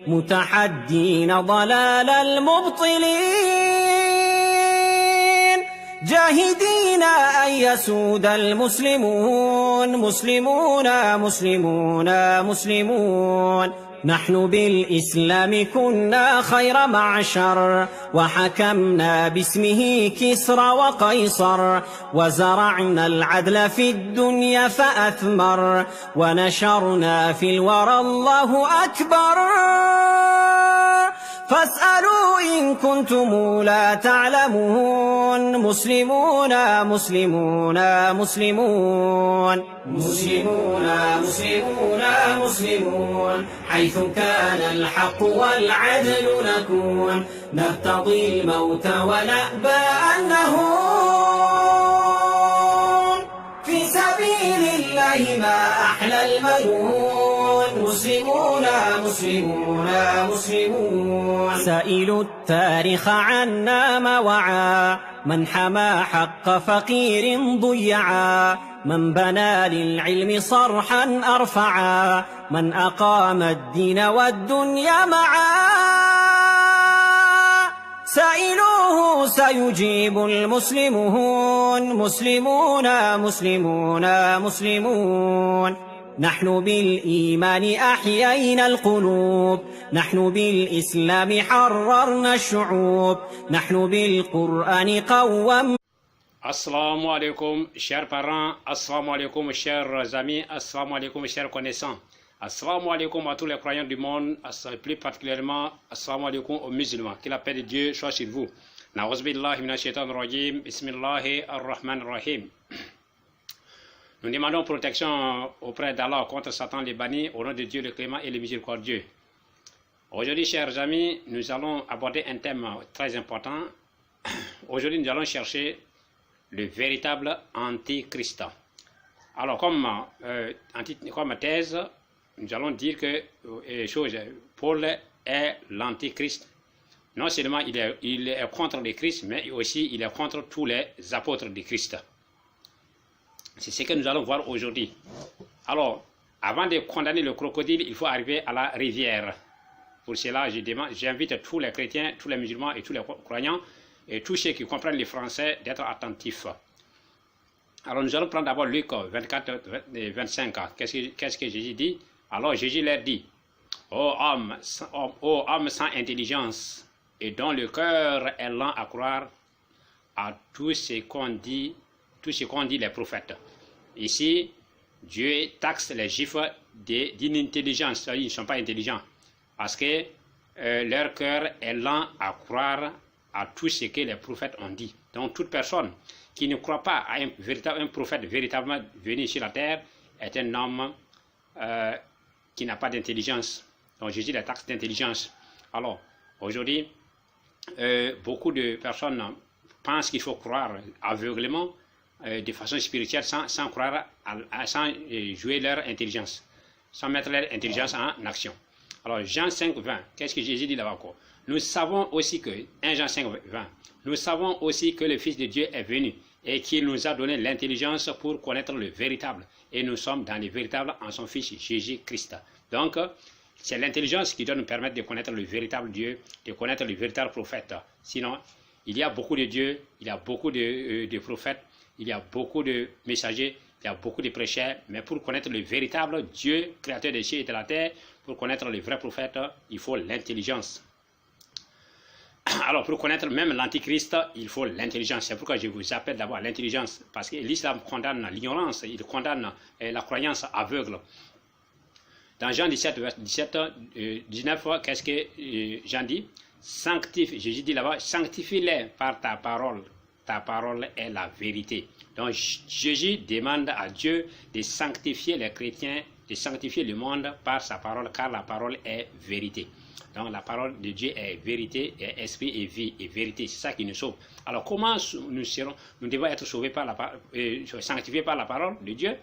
متحدين ضلال المبطلين جاهدين أن يسود المسلمون مسلمون مسلمون مسلمون نحن بالإسلام كنا خير معشر وحكمنا باسمه كسرى وقيصر وزرعنا العدل في الدنيا فأثمر ونشرنا في الورى الله أكبر فاسألوا إن كنتم لا تعلمون مسلمون مسلمون مسلمون مسلمون مسلمون مسلمون حيث كان الحق والعدل نكون نرتضي الموت ونأبى أن نهون في سبيل الله ما أحلى المنون مسلمون مسلمون مسلمون سائلوا التاريخ عنا ما وعى من حمى حق فقير ضيعا من بنى للعلم صرحا أرفعا من أقام الدين والدنيا معا سائلوه سيجيب المسلمون مسلمون مسلمون مسلمون نحن بالإيمان أحيينا القلوب نحن بالإسلام حررنا الشعوب نحن بالقرآن قومنا. Assalamu alaikum, chers parents, assalamu alaikum, chers amis, assalamu alaikum, chers connaissants. Assalamu alaikum à tous les croyants du monde, plus particulièrement assalamu alaikum aux musulmans. Que la paix de Dieu soit sur vous. Na'uzubillahi minash shaitanir rajim, bismillahir rahmanir rahim. Nous demandons protection auprès d'Allah contre Satan les bannis, au nom de Dieu le clément et le miséricordieux. Aujourd'hui, chers amis, nous allons aborder un thème très important. Aujourd'hui, nous allons chercher le véritable antichrist. Alors, comme thèse, nous allons dire que Paul est l'antichrist. Non seulement il est contre le Christ, mais aussi il est contre tous les apôtres du Christ. C'est ce que nous allons voir aujourd'hui. Alors, avant de condamner le crocodile, il faut arriver à la rivière. Pour cela, j'invite tous les chrétiens, tous les musulmans et tous les croyants, et tous ceux qui comprennent le français, d'être attentifs. Alors, nous allons prendre d'abord Luc 24 et 25. Qu'est-ce que Jésus dit? Alors, Jésus leur dit, ô homme sans intelligence, et dont le cœur est lent à croire à tout ce qu'ont dit les prophètes. Ici, Dieu taxe les Juifs d'inintelligence. Ils ne sont pas intelligents, parce que leur cœur est lent à croire à tout ce que les prophètes ont dit. Donc toute personne qui ne croit pas à un prophète véritablement venu sur la terre est un homme qui n'a pas d'intelligence. Donc Jésus les taxe d'intelligence. Alors aujourd'hui, beaucoup de personnes pensent qu'il faut croire aveuglément de façon spirituelle sans croire, sans jouer leur intelligence, sans mettre leur intelligence en action. Alors Jean 5, 20, qu'est-ce que Jésus dit là-bas? Nous savons aussi que, 1 Jean 5, 20, nous savons aussi que le Fils de Dieu est venu et qu'il nous a donné l'intelligence pour connaître le véritable. Et nous sommes dans le véritable en son Fils Jésus-Christ. Donc, c'est l'intelligence qui doit nous permettre de connaître le véritable Dieu, de connaître le véritable prophète. Sinon, il y a beaucoup de dieux, il y a beaucoup de prophètes, il y a beaucoup de messagers, il y a beaucoup de prêcheurs, mais pour connaître le véritable Dieu, créateur des cieux et de la terre, pour connaître le vrai prophète, il faut l'intelligence. Alors, pour connaître même l'antichrist, il faut l'intelligence. C'est pourquoi je vous appelle d'abord l'intelligence, parce que l'islam condamne l'ignorance, il condamne la croyance aveugle. Dans Jean 17, 19, qu'est-ce que Jean dit? Jésus dit là-bas, sanctifie-les par ta parole est la vérité. Donc Jésus demande à Dieu de sanctifier les chrétiens, de sanctifier le monde par sa parole, car la parole est vérité. Donc la parole de Dieu est vérité, est esprit et vie et vérité. C'est ça qui nous sauve. Alors comment nous devons être sauvés sanctifiés par la parole de Dieu?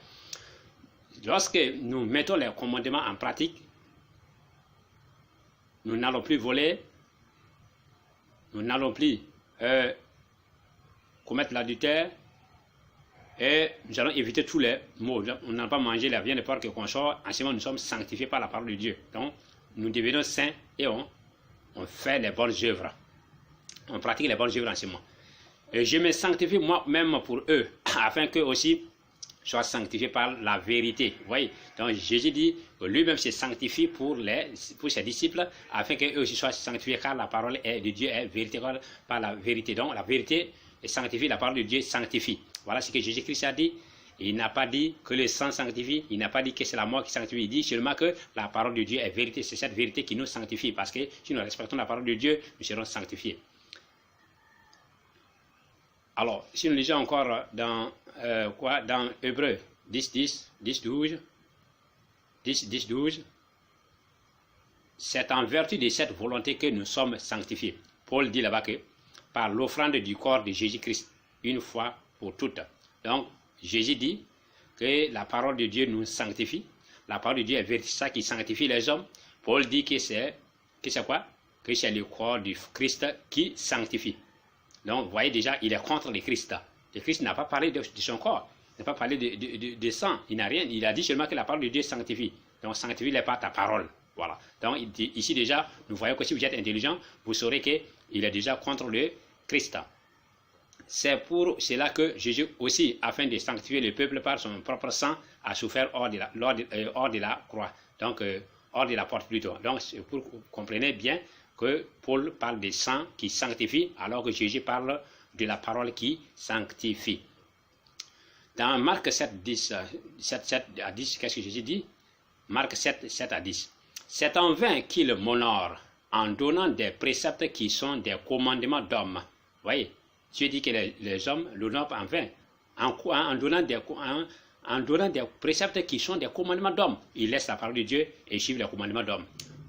Lorsque nous mettons les commandements en pratique, nous n'allons plus voler, nous n'allons plus commettre l'adultère, et nous allons éviter tous les maux. On n'a pas mangé la viande de porc et qu'on sort. En ce moment, nous sommes sanctifiés par la parole de Dieu. Donc, nous devenons saints et on fait les bonnes œuvres. On pratique les bonnes œuvres en ce moment. Et je me sanctifie moi-même pour eux, afin qu'eux aussi soient sanctifiés par la vérité. Vous voyez? Donc Jésus dit que lui-même se sanctifie pour ses disciples, afin qu'eux aussi soient sanctifiés, car la parole de Dieu est vérité par la vérité. Donc la vérité est sanctifiée, la parole de Dieu sanctifie. Voilà ce que Jésus-Christ a dit. Il n'a pas dit que le sang sanctifie, il n'a pas dit que c'est la mort qui sanctifie, il dit seulement que la parole de Dieu est vérité. C'est cette vérité qui nous sanctifie, parce que si nous respectons la parole de Dieu, nous serons sanctifiés. Alors, si nous lisons encore dans dans Hébreux 10, 12, c'est en vertu de cette volonté que nous sommes sanctifiés. Paul dit là-bas que par l'offrande du corps de Jésus-Christ, une fois pour toutes. Donc, Jésus dit que la parole de Dieu nous sanctifie. La parole de Dieu est vérité, ça qui sanctifie les hommes. Paul dit que c'est quoi? Que c'est le corps du Christ qui sanctifie. Donc, vous voyez déjà, il est contre le Christ. Le Christ n'a pas parlé de son corps, il n'a pas parlé de sang, il n'a rien. Il a dit seulement que la parole de Dieu sanctifie. Donc, sanctifie-les par ta parole. Voilà. Donc, ici déjà, nous voyons que si vous êtes intelligent, vous saurez qu'il est déjà contre le Christ. C'est pour cela que Jésus aussi, afin de sanctifier le peuple par son propre sang, a souffert hors de la croix. Donc, hors de la porte plutôt. Donc, pour que vous compreniez bien que Paul parle de sang qui sanctifie, alors que Jésus parle de la parole qui sanctifie. Dans Marc 7, 7 à 10, qu'est-ce que Jésus dit? Marc 7, 7 à 10. C'est en vain qu'il m'honore en donnant des préceptes qui sont des commandements d'hommes. Vous voyez, Dieu dit que les hommes l'honorent en vain. En donnant des préceptes qui sont des commandements d'hommes. Ils laissent la parole de Dieu et suivent les commandements d'hommes.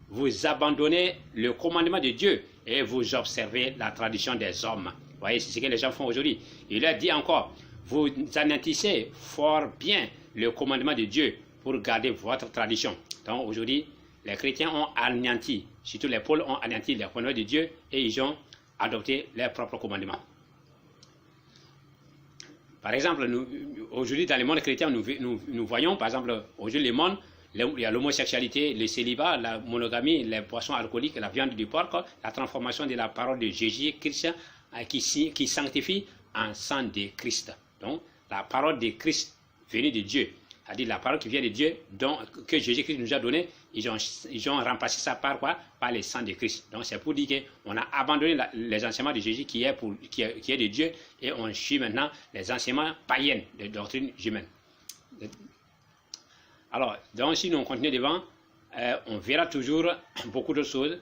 Vous abandonnez le commandement de Dieu et vous observez la tradition des hommes. Vous voyez, c'est ce que les gens font aujourd'hui. Il a dit encore, vous anéantissez fort bien le commandement de Dieu pour garder votre tradition. Donc aujourd'hui, les chrétiens ont anéanti, surtout les Pauls ont anéanti les commandements de Dieu et ils ont adopté leurs propres commandements. Par exemple, aujourd'hui dans le monde chrétien, nous voyons, par exemple, aujourd'hui le monde, il y a l'homosexualité, le célibat, la monogamie, les boissons alcooliques, la viande du porc, la transformation de la parole de Jésus-Christ qui sanctifie en sang de Christ. Donc, la parole de Christ venue de Dieu, c'est-à-dire la parole qui vient de Dieu, que Jésus-Christ nous a donnée, ils ont remplacé ça par quoi? Par le sang de Christ. Donc, c'est pour dire qu'on a abandonné les enseignements de Jésus qui est de Dieu et on suit maintenant les enseignements païens de doctrine humaine. Alors, donc si nous continuons devant, on verra toujours beaucoup de choses.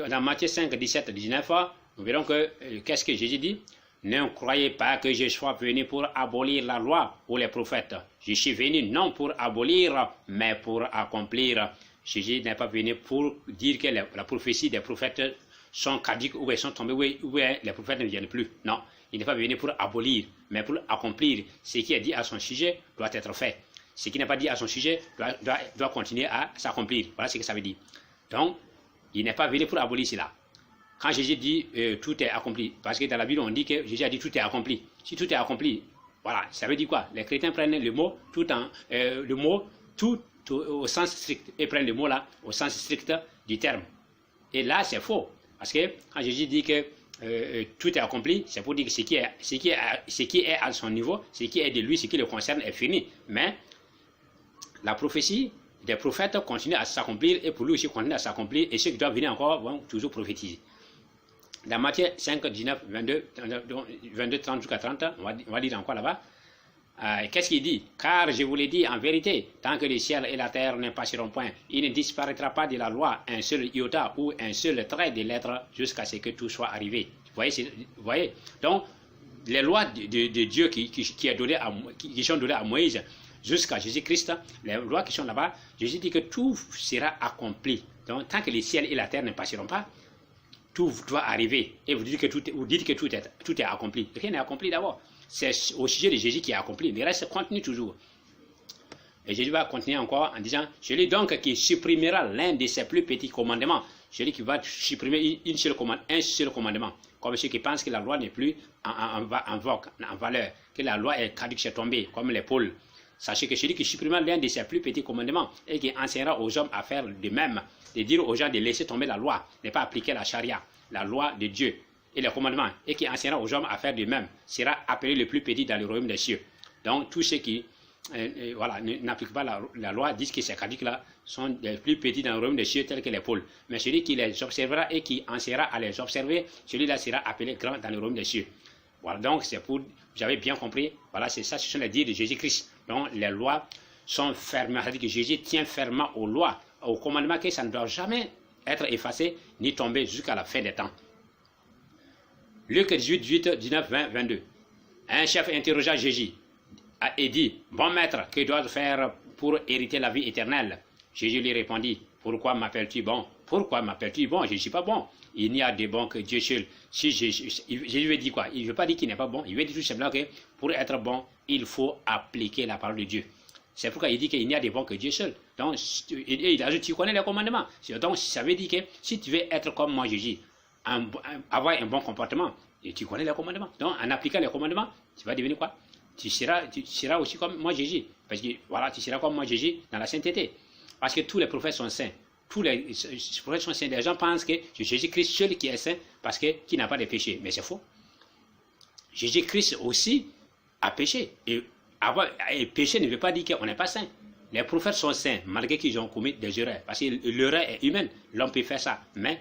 Dans Matthieu 5, 17, 19, nous verrons qu'est-ce que Jésus dit? Ne croyez pas que je sois venu pour abolir la loi ou les prophètes. Je suis venu non pour abolir, mais pour accomplir. Jésus n'est pas venu pour dire que la prophétie des prophètes sont caduques ou elles sont tombées ou les prophètes ne viennent plus. Non, il n'est pas venu pour abolir, mais pour accomplir. Ce qui est dit à son sujet doit être fait. Ce qui n'est pas dit à son sujet doit continuer à s'accomplir. Voilà ce que ça veut dire. Donc, il n'est pas venu pour abolir cela. Quand Jésus dit tout est accompli, parce que dans la Bible on dit que Jésus a dit tout est accompli. Si tout est accompli, voilà, ça veut dire quoi? Les chrétiens prennent le mot tout au sens strict et prennent le mot là au sens strict du terme. Et là c'est faux, parce que quand Jésus dit que tout est accompli, c'est pour dire que ce qui est à son niveau, ce qui est de lui, ce qui le concerne est fini. Mais la prophétie des prophètes continue à s'accomplir et pour lui aussi continue à s'accomplir et ceux qui doivent venir encore vont toujours prophétiser. Dans Matthieu 5, 19, 22, 30 jusqu'à 30, on va dire encore là-bas. Qu'est-ce qu'il dit? Car je vous l'ai dit en vérité, tant que le ciel et la terre ne passeront point, il ne disparaîtra pas de la loi un seul iota ou un seul trait de lettre jusqu'à ce que tout soit arrivé. Vous voyez? Donc, les lois de Dieu qui sont données à Moïse jusqu'à Jésus-Christ, les lois qui sont là-bas, Jésus dit que tout sera accompli. Donc, tant que le ciel et la terre ne passeront pas, tout doit arriver. Et vous dites que tout est accompli. Rien n'est accompli d'abord. C'est au sujet de Jésus qui est accompli. Le reste continue toujours. Et Jésus va continuer encore en disant, celui donc qui supprimera l'un de ses plus petits commandements, celui qui va supprimer un seul commandement, comme ceux qui pensent que la loi n'est plus en valeur, que la loi est caduque, c'est tombé, comme les Pauls. Sachez que celui qui supprimera l'un de ses plus petits commandements et qui enseignera aux hommes à faire de même, de dire aux gens de laisser tomber la loi, ne pas appliquer la charia, la loi de Dieu et les commandements, et qui enseignera aux hommes à faire de même, sera appelé le plus petit dans le royaume des cieux. Donc tous ceux qui n'appliquent pas la loi disent que ces caducs-là sont les plus petits dans le royaume des cieux tels que les poules. Mais celui qui les observera et qui enseignera à les observer, celui-là sera appelé grand dans le royaume des cieux. Voilà, donc c'est pour, vous avez bien compris, voilà, c'est ça, ce sont les dires de Jésus-Christ. Donc les lois sont fermes, c'est-à-dire que Jésus tient fermement aux lois, aux commandements, que ça ne doit jamais être effacé ni tomber jusqu'à la fin des temps. Luc 18, 19, 20, 22. Un chef interrogea Jésus et dit, bon maître, que dois-je faire pour hériter la vie éternelle? Jésus lui répondit, pourquoi m'appelles-tu bon? Pourquoi m'appelles-tu bon? Je ne suis pas bon. Il n'y a de bon que Dieu seul. Si Jésus veut dire quoi? Il ne veut pas dire qu'il n'est pas bon. Il veut dire tout simplement que pour être bon, il faut appliquer la parole de Dieu. C'est pourquoi il dit qu'il n'y a de bon que Dieu seul. Donc, il ajoute, tu connais les commandements. Donc, ça veut dire que si tu veux être comme moi, Jésus, avoir un bon comportement, et tu connais les commandements. Donc, en appliquant les commandements, tu vas devenir quoi? Tu seras aussi comme moi, Jésus. Parce que, voilà, tu seras comme moi, Jésus, dans la sainteté. Parce que tous les prophètes sont saints. Tous les prophètes sont saints. Les gens pensent que c'est Jésus-Christ seul qui est saint parce qu'il n'a pas de péché. Mais c'est faux. Jésus-Christ aussi a péché. Et péché ne veut pas dire qu'on n'est pas saint. Les prophètes sont saints malgré qu'ils ont commis des erreurs. Parce que l'erreur est humaine. L'homme peut faire ça. Mais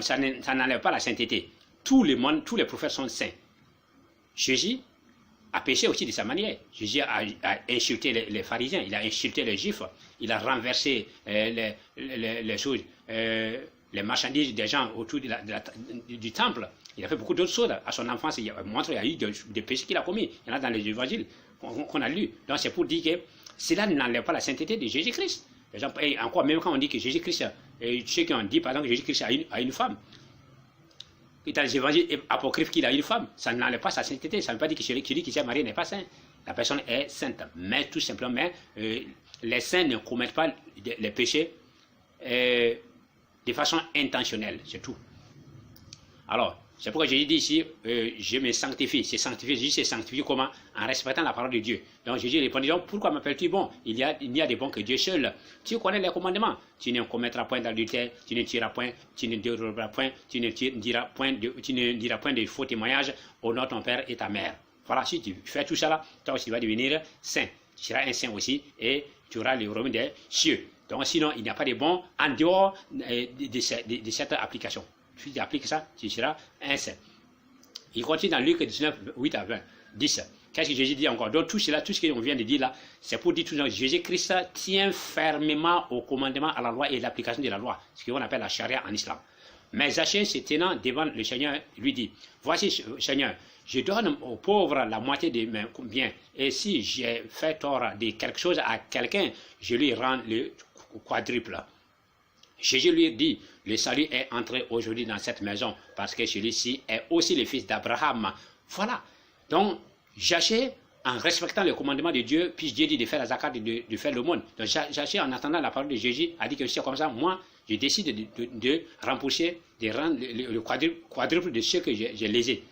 ça n'enlève pas la sainteté. Tous les prophètes sont saints. Jésus a péché aussi de sa manière. Jésus a insulté les pharisiens, il a insulté les juifs, il a renversé les choses, les marchandises des gens autour du temple. Il a fait beaucoup d'autres choses. À son enfance, il a montré qu'il y a eu des péchés qu'il a commis. Il y en a dans les évangiles qu'on a lus. Donc c'est pour dire que cela n'enlève pas la sainteté de Jésus-Christ. Et encore, même quand on dit que Jésus-Christ, ceux qui ont dit par exemple que Jésus-Christ a une femme, dans les évangiles apocryphes qu'il a une femme, ça n'enlève pas sa sainteté. Ça ne veut pas dire que celui qui s'est marié n'est pas saint. La personne est sainte. Mais tout simplement, les saints ne commettent pas les péchés de façon intentionnelle. C'est tout. Alors, c'est pourquoi Jésus dit ici, je me sanctifie. C'est sanctifié, Jésus s'est sanctifié comment? En respectant la parole de Dieu. Donc Jésus répondit, donc pourquoi m'appelles-tu bon? Il n'y a de bon que Dieu seul. Tu connais les commandements. Tu ne commettras point d'adultère, tu ne tueras point, tu ne déroberas point, tu ne diras point de faux témoignages, honore ton père et ta mère. Voilà, si tu fais tout ça là, toi aussi tu vas devenir saint. Tu seras un saint aussi et tu auras le royaume des cieux. Donc sinon, il n'y a pas de bon en dehors de cette application. Si tu appliques ça, tu seras un saint. Il continue dans Luc 19, 8 à 20, 10. Qu'est-ce que Jésus dit encore? Donc tout ce qu'on vient de dire là, c'est pour dire tout ça. Jésus-Christ tient fermement au commandement, à la loi et l'application de la loi, ce qu'on appelle la charia en islam. Mais Zaché, se tenant devant le Seigneur, lui dit, voici Seigneur, je donne aux pauvres la moitié de mes biens, et si j'ai fait tort de quelque chose à quelqu'un, je lui rends le quadruple. Jésus lui dit, le salut est entré aujourd'hui dans cette maison parce que celui-ci est aussi le fils d'Abraham. Voilà. Donc, Zaché, en respectant le commandement de Dieu, puis Dieu dit de faire la zakat, de faire l'aumône. Donc, Zaché, en attendant la parole de Jésus, a dit que c'est comme ça, moi, je décide de rembourser, de rendre le quadruple de ce que j'ai lésé.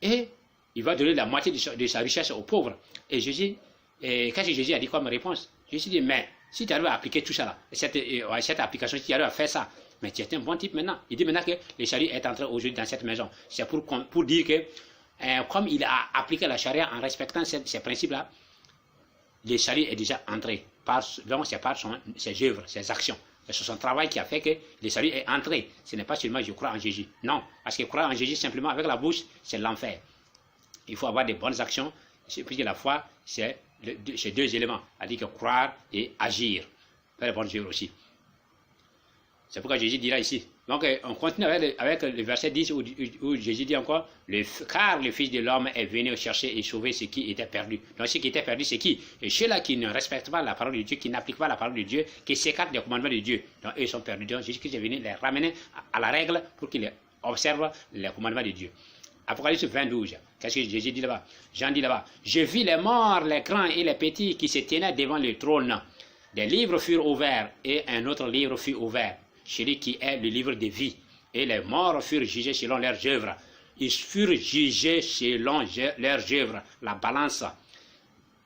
Et il va donner la moitié de sa richesse aux pauvres. Et Jésus, qu'est-ce que Jésus a dit comme réponse? Jésus dit, mais si tu arrives à appliquer tout ça là, cette application, si tu arrives à faire ça, mais tu es un bon type maintenant. Il dit maintenant que le salut est entré aujourd'hui dans cette maison. C'est pour dire que, comme il a appliqué la charia en respectant ces principes-là, le salut est déjà entré. Donc c'est par ses œuvres, ses actions. C'est son travail qui a fait que le salut est entré. Ce n'est pas seulement je crois en Jésus. Non, parce que croire en Jésus simplement avec la bouche, c'est l'enfer. Il faut avoir des bonnes actions, puisque la foi, c'est deux éléments, c'est-à-dire que croire et agir. Faire les bonnes œuvres aussi. C'est pourquoi Jésus dira ici. Donc, on continue avec le verset 10 où Jésus dit encore, car le Fils de l'homme est venu chercher et sauver ce qui était perdu. Donc, ce qui était perdu, c'est qui? Et ceux-là qui ne respectent pas la parole de Dieu, qui n'appliquent pas la parole de Dieu, qui s'écartent des commandements de Dieu. Donc, eux, ils sont perdus. Donc, Jésus-Christ est venu les ramener à la règle pour qu'ils observent les commandements de Dieu. Apocalypse 22, qu'est-ce que Jésus dit là-bas? Jean dit là-bas, je vis les morts, les grands et les petits qui se tenaient devant le trône. Des livres furent ouverts et un autre livre fut ouvert, celui qui est le livre de vie. Et les morts furent jugés selon leurs œuvres. Ils furent jugés selon leurs œuvres, la balance.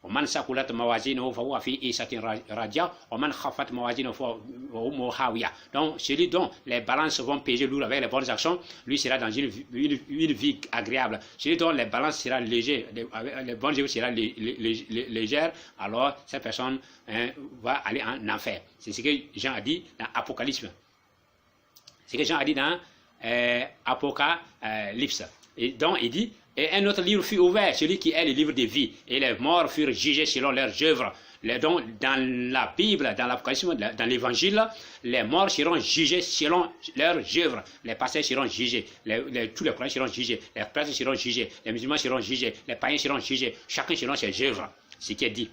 ومن ثقلت موازينه فهو في عيشة راضية ومن خفت موازينه فهو هاوية. Donc celui dont les balances vont peser lourd avec les bonnes actions, lui sera dans une vie agréable. Celui dont les balances sera léger, les bonnes œuvres sera légères, alors cette personne va aller en enfer. C'est ce que Jean a dit dans Apocalypse. C'est ce que Jean a dit dans Apocalypse. Et donc il dit, et un autre livre fut ouvert, celui qui est le livre de vie, et les morts furent jugés selon leurs œuvres. Donc, dans la Bible, dans l'Apocalypse, dans l'Évangile, les morts seront jugés selon leurs œuvres. Les pasteurs seront jugés, tous les croyants seront jugés, les prêtres seront jugés, les musulmans seront jugés, les païens seront jugés, chacun selon ses œuvres. Ce qui est dit,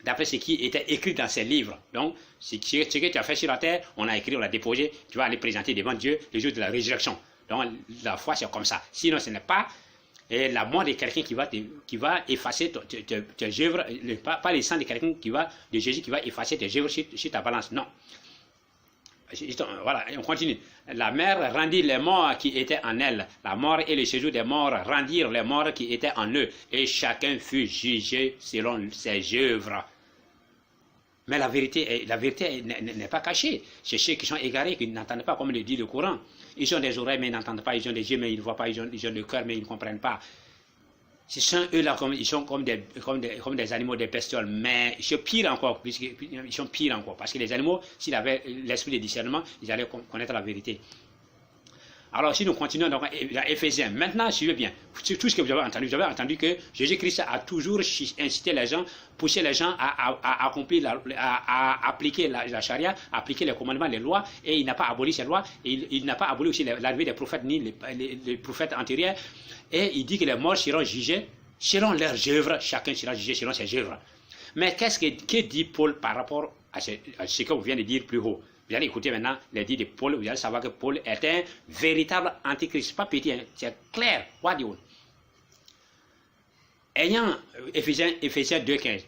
d'après ce qui était écrit dans ces livres. Donc, ce que tu as fait sur la terre, on a écrit, on l'a déposé, tu vas aller présenter devant Dieu le jour de la résurrection. Donc, la foi, c'est comme ça. Sinon, ce n'est pas la mort de quelqu'un qui va effacer tes œuvres, pas le sang de quelqu'un de Jésus qui va effacer tes œuvres sur ta balance. Non. Voilà, on continue. La mer rendit les morts qui étaient en elle. La mort et le séjour des morts rendirent les morts qui étaient en eux. Et chacun fut jugé selon ses œuvres. Mais la vérité n'est pas cachée. C'est ceux qui sont égarés, qui n'entendent pas comme le dit le Coran. Ils ont des oreilles mais ils n'entendent pas, ils ont des yeux mais ils ne voient pas, ils ont le cœur mais ils ne comprennent pas. Ce sont eux-là, ils sont comme des animaux, des bestioles, mais ils sont pires encore, ils sont pires encore, parce que les animaux, s'ils avaient l'esprit de discernement, ils allaient connaître la vérité. Alors, si nous continuons dans Éphésiens, maintenant, suivez bien, tout ce que vous avez entendu que Jésus-Christ a toujours incité les gens, poussé les gens à accomplir, à appliquer la charia, à appliquer les commandements, les lois, et il n'a pas aboli ces lois, et il n'a pas aboli aussi l'arrivée des prophètes, ni les prophètes antérieurs, et il dit que les morts seront jugés selon leurs œuvres, chacun sera jugé selon ses œuvres. Mais que dit Paul par rapport à ce qu'on vient de dire plus haut? Vous allez écouter maintenant les dits de Paul, vous allez savoir que Paul est un véritable antichrist, pas petit, hein, c'est clair. Ayant, Éphésiens 2,15,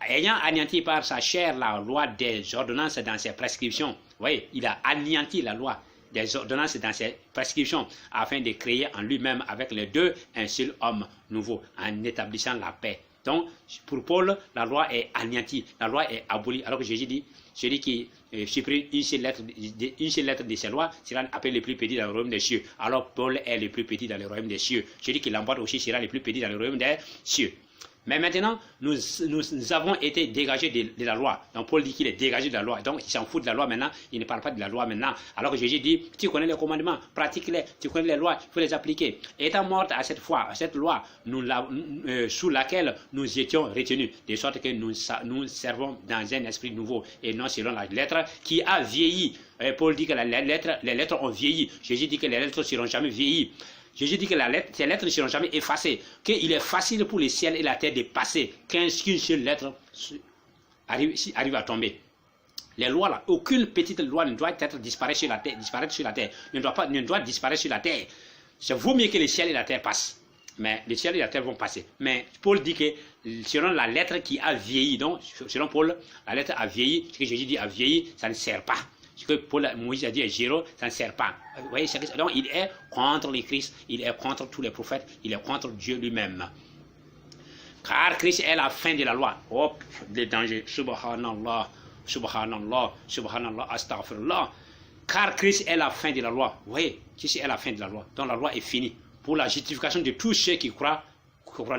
ayant anéanti par sa chair la loi des ordonnances dans ses prescriptions, vous voyez, il a anéanti la loi des ordonnances dans ses prescriptions afin de créer en lui-même avec les deux un seul homme nouveau en établissant la paix. Donc, pour Paul, la loi est anéantie, la loi est abolie, alors que Jésus dit, celui qui supprime une seule lettre de ses lois sera appelé le plus petit dans le royaume des cieux. Alors Paul est le plus petit dans le royaume des cieux. Celui qui l'emporte aussi sera le plus petit dans le royaume des cieux. Mais maintenant, nous avons été dégagés de la loi. Donc Paul dit qu'il est dégagé de la loi. Donc il s'en fout de la loi maintenant, il ne parle pas de la loi maintenant. Alors que Jésus dit, tu connais les commandements, pratique-les, tu connais les lois, il faut les appliquer. Étant mort à cette loi, sous laquelle nous étions retenus, de sorte que nous servons dans un esprit nouveau et non selon la lettre qui a vieilli. Paul dit que les lettres ont vieilli. Jésus dit que les lettres ne seront jamais vieillies. Jésus dit que ces lettres ne seront jamais effacées, qu'il est facile pour le ciel et la terre de passer, qu'une seule lettre arrive à tomber. Les lois là, aucune petite loi ne doit disparaître sur la terre, ne doit disparaître sur la terre. C'est vaut mieux que le ciel et la terre passent. Mais le ciel et la terre vont passer. Mais Paul dit que selon la lettre qui a vieilli, donc selon Paul, la lettre a vieilli, ce que Jésus dit a vieilli, ça ne sert pas. Ce que Moïse a dit à Jéro, ça ne sert pas. Vous voyez, donc il est contre le Christ, il est contre tous les prophètes, il est contre Dieu lui-même. Car Christ est la fin de la loi. Hop, les dangers. Subhanallah, subhanallah, subhanallah, astaghfirullah. Car Christ est la fin de la loi. Vous voyez, Christ est la fin de la loi. Donc la loi est finie. Pour la justification de tous ceux qui croient.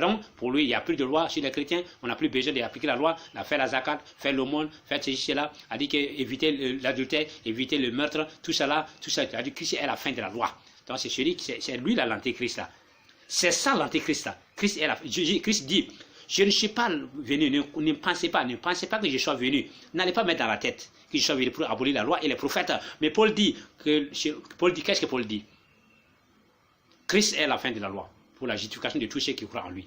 Donc, pour lui, il n'y a plus de loi chez les chrétiens, on n'a plus besoin d'appliquer la loi, faire la zakat, faire l'aumône, faire ceci, cela, a dit éviter l'adultère, éviter le meurtre, tout ça, a dit que Christ est la fin de la loi. Donc c'est lui là l'antéchrist là. C'est ça l'antéchrist là. Christ dit, je ne suis pas venu, ne pensez pas que je sois venu, n'allez pas mettre dans la tête que je sois venu pour abolir la loi et les prophètes. Mais Paul dit, qu'est-ce que Paul dit? Christ est la fin de la loi. Pour la justification de tous ceux qui croient en lui.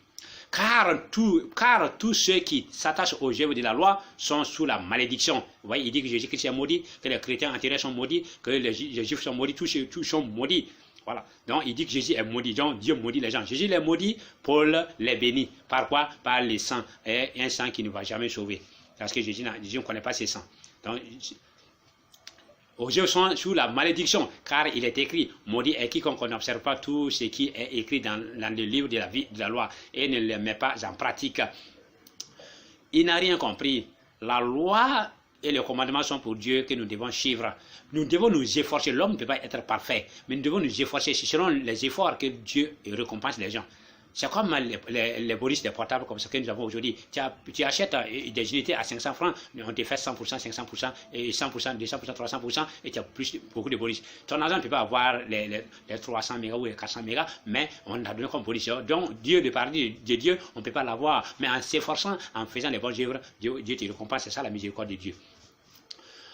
Car tous ceux qui s'attachent aux œuvres de la loi sont sous la malédiction. Vous voyez, il dit que Jésus-Christ est maudit, que les chrétiens antérieurs sont maudits, que les juifs sont maudits, tous sont maudits. Voilà. Donc il dit que Jésus est maudit, donc Dieu maudit les gens. Jésus les maudit, Paul les bénit. Par quoi? Par les sangs. Et un sang qui ne va jamais sauver. Parce que Jésus ne connaît pas ses sangs. Donc, aux yeux sont sous la malédiction, car il est écrit, maudit est quiconque n'observe pas tout ce qui est écrit dans le livre de la vie de la loi et ne le met pas en pratique. Il n'a rien compris. La loi et les commandements sont pour Dieu que nous devons suivre. Nous devons nous efforcer. L'homme ne peut pas être parfait, mais nous devons nous efforcer. C'est selon les efforts que Dieu récompense les gens. C'est comme les bonus des portables comme ce que nous avons aujourd'hui. Tu achètes des unités à 500 francs, on te fait 100%, 500%, et 100%, 200%, 300%, et tu as beaucoup de bonus. Ton argent ne peut pas avoir les 300 mégas ou les 400 mégas, mais on a donné comme bonus. Donc, Dieu, le paradis de Dieu, on ne peut pas l'avoir. Mais en s'efforçant, en faisant les bonnes œuvres, Dieu te récompense. C'est ça la miséricorde de Dieu.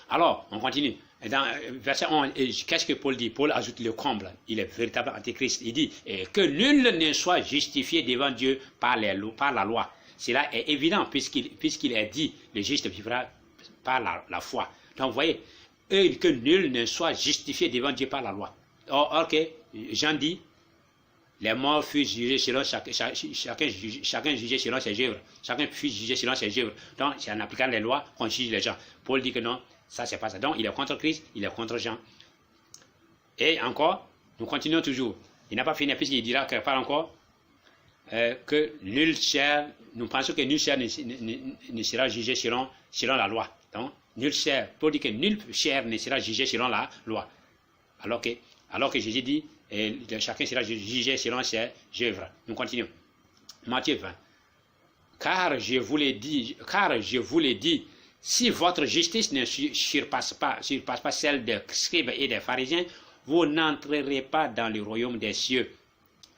Alors, on continue. Dans verset 11, qu'est-ce que Paul dit? Paul ajoute le comble. Il est véritable antéchrist. Il dit que nul ne soit justifié devant Dieu par la loi. Cela est évident puisqu'il est dit, le juste vivra par la foi. Donc, vous voyez, que nul ne soit justifié devant Dieu par la loi. Or que Jean dit, les morts furent jugés selon chacun jugé selon ses œuvres. Chacun fut jugé selon ses œuvres. Donc, c'est en appliquant les lois qu'on juge les gens. Paul dit que non. Ça, c'est pas ça. Donc, il est contre Christ, il est contre Jean. Et encore, nous continuons toujours. Il n'a pas fini, puisqu'il dira quelque part encore que nul chair, nous pensons que nul chair ne sera jugé selon la loi. Donc, nul chair, Paul dit que nul chair ne sera jugé selon la loi. Alors que Jésus dit, chacun sera jugé selon ses œuvres. Nous continuons. Matthieu 20. Car je vous l'ai dit, si votre justice ne surpasse pas celle des scribes et des pharisiens, vous n'entrerez pas dans le royaume des cieux.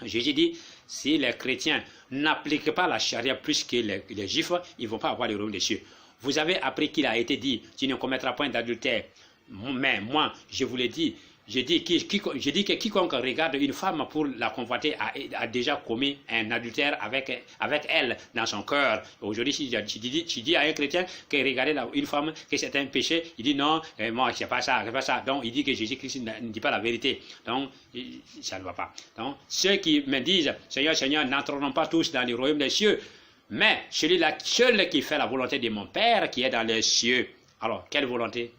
Jésus dit, si les chrétiens n'appliquent pas la charia plus que les juifs, ils ne vont pas avoir le royaume des cieux. Vous avez appris qu'il a été dit, tu ne commettras point d'adultère. Mais moi, je vous l'ai dit, je dis que quiconque regarde une femme pour la convoiter a déjà commis un adultère avec elle dans son cœur. Aujourd'hui, si tu dis à un chrétien que regarder une femme, que c'est un péché, il dit non, moi, c'est pas ça. Donc, il dit que Jésus-Christ ne dit pas la vérité. Donc, ça ne va pas. Donc, ceux qui me disent, Seigneur, Seigneur, n'entreront pas tous dans le royaume des cieux, mais celui-là seul qui fait la volonté de mon Père qui est dans les cieux. Alors, quelle volonté?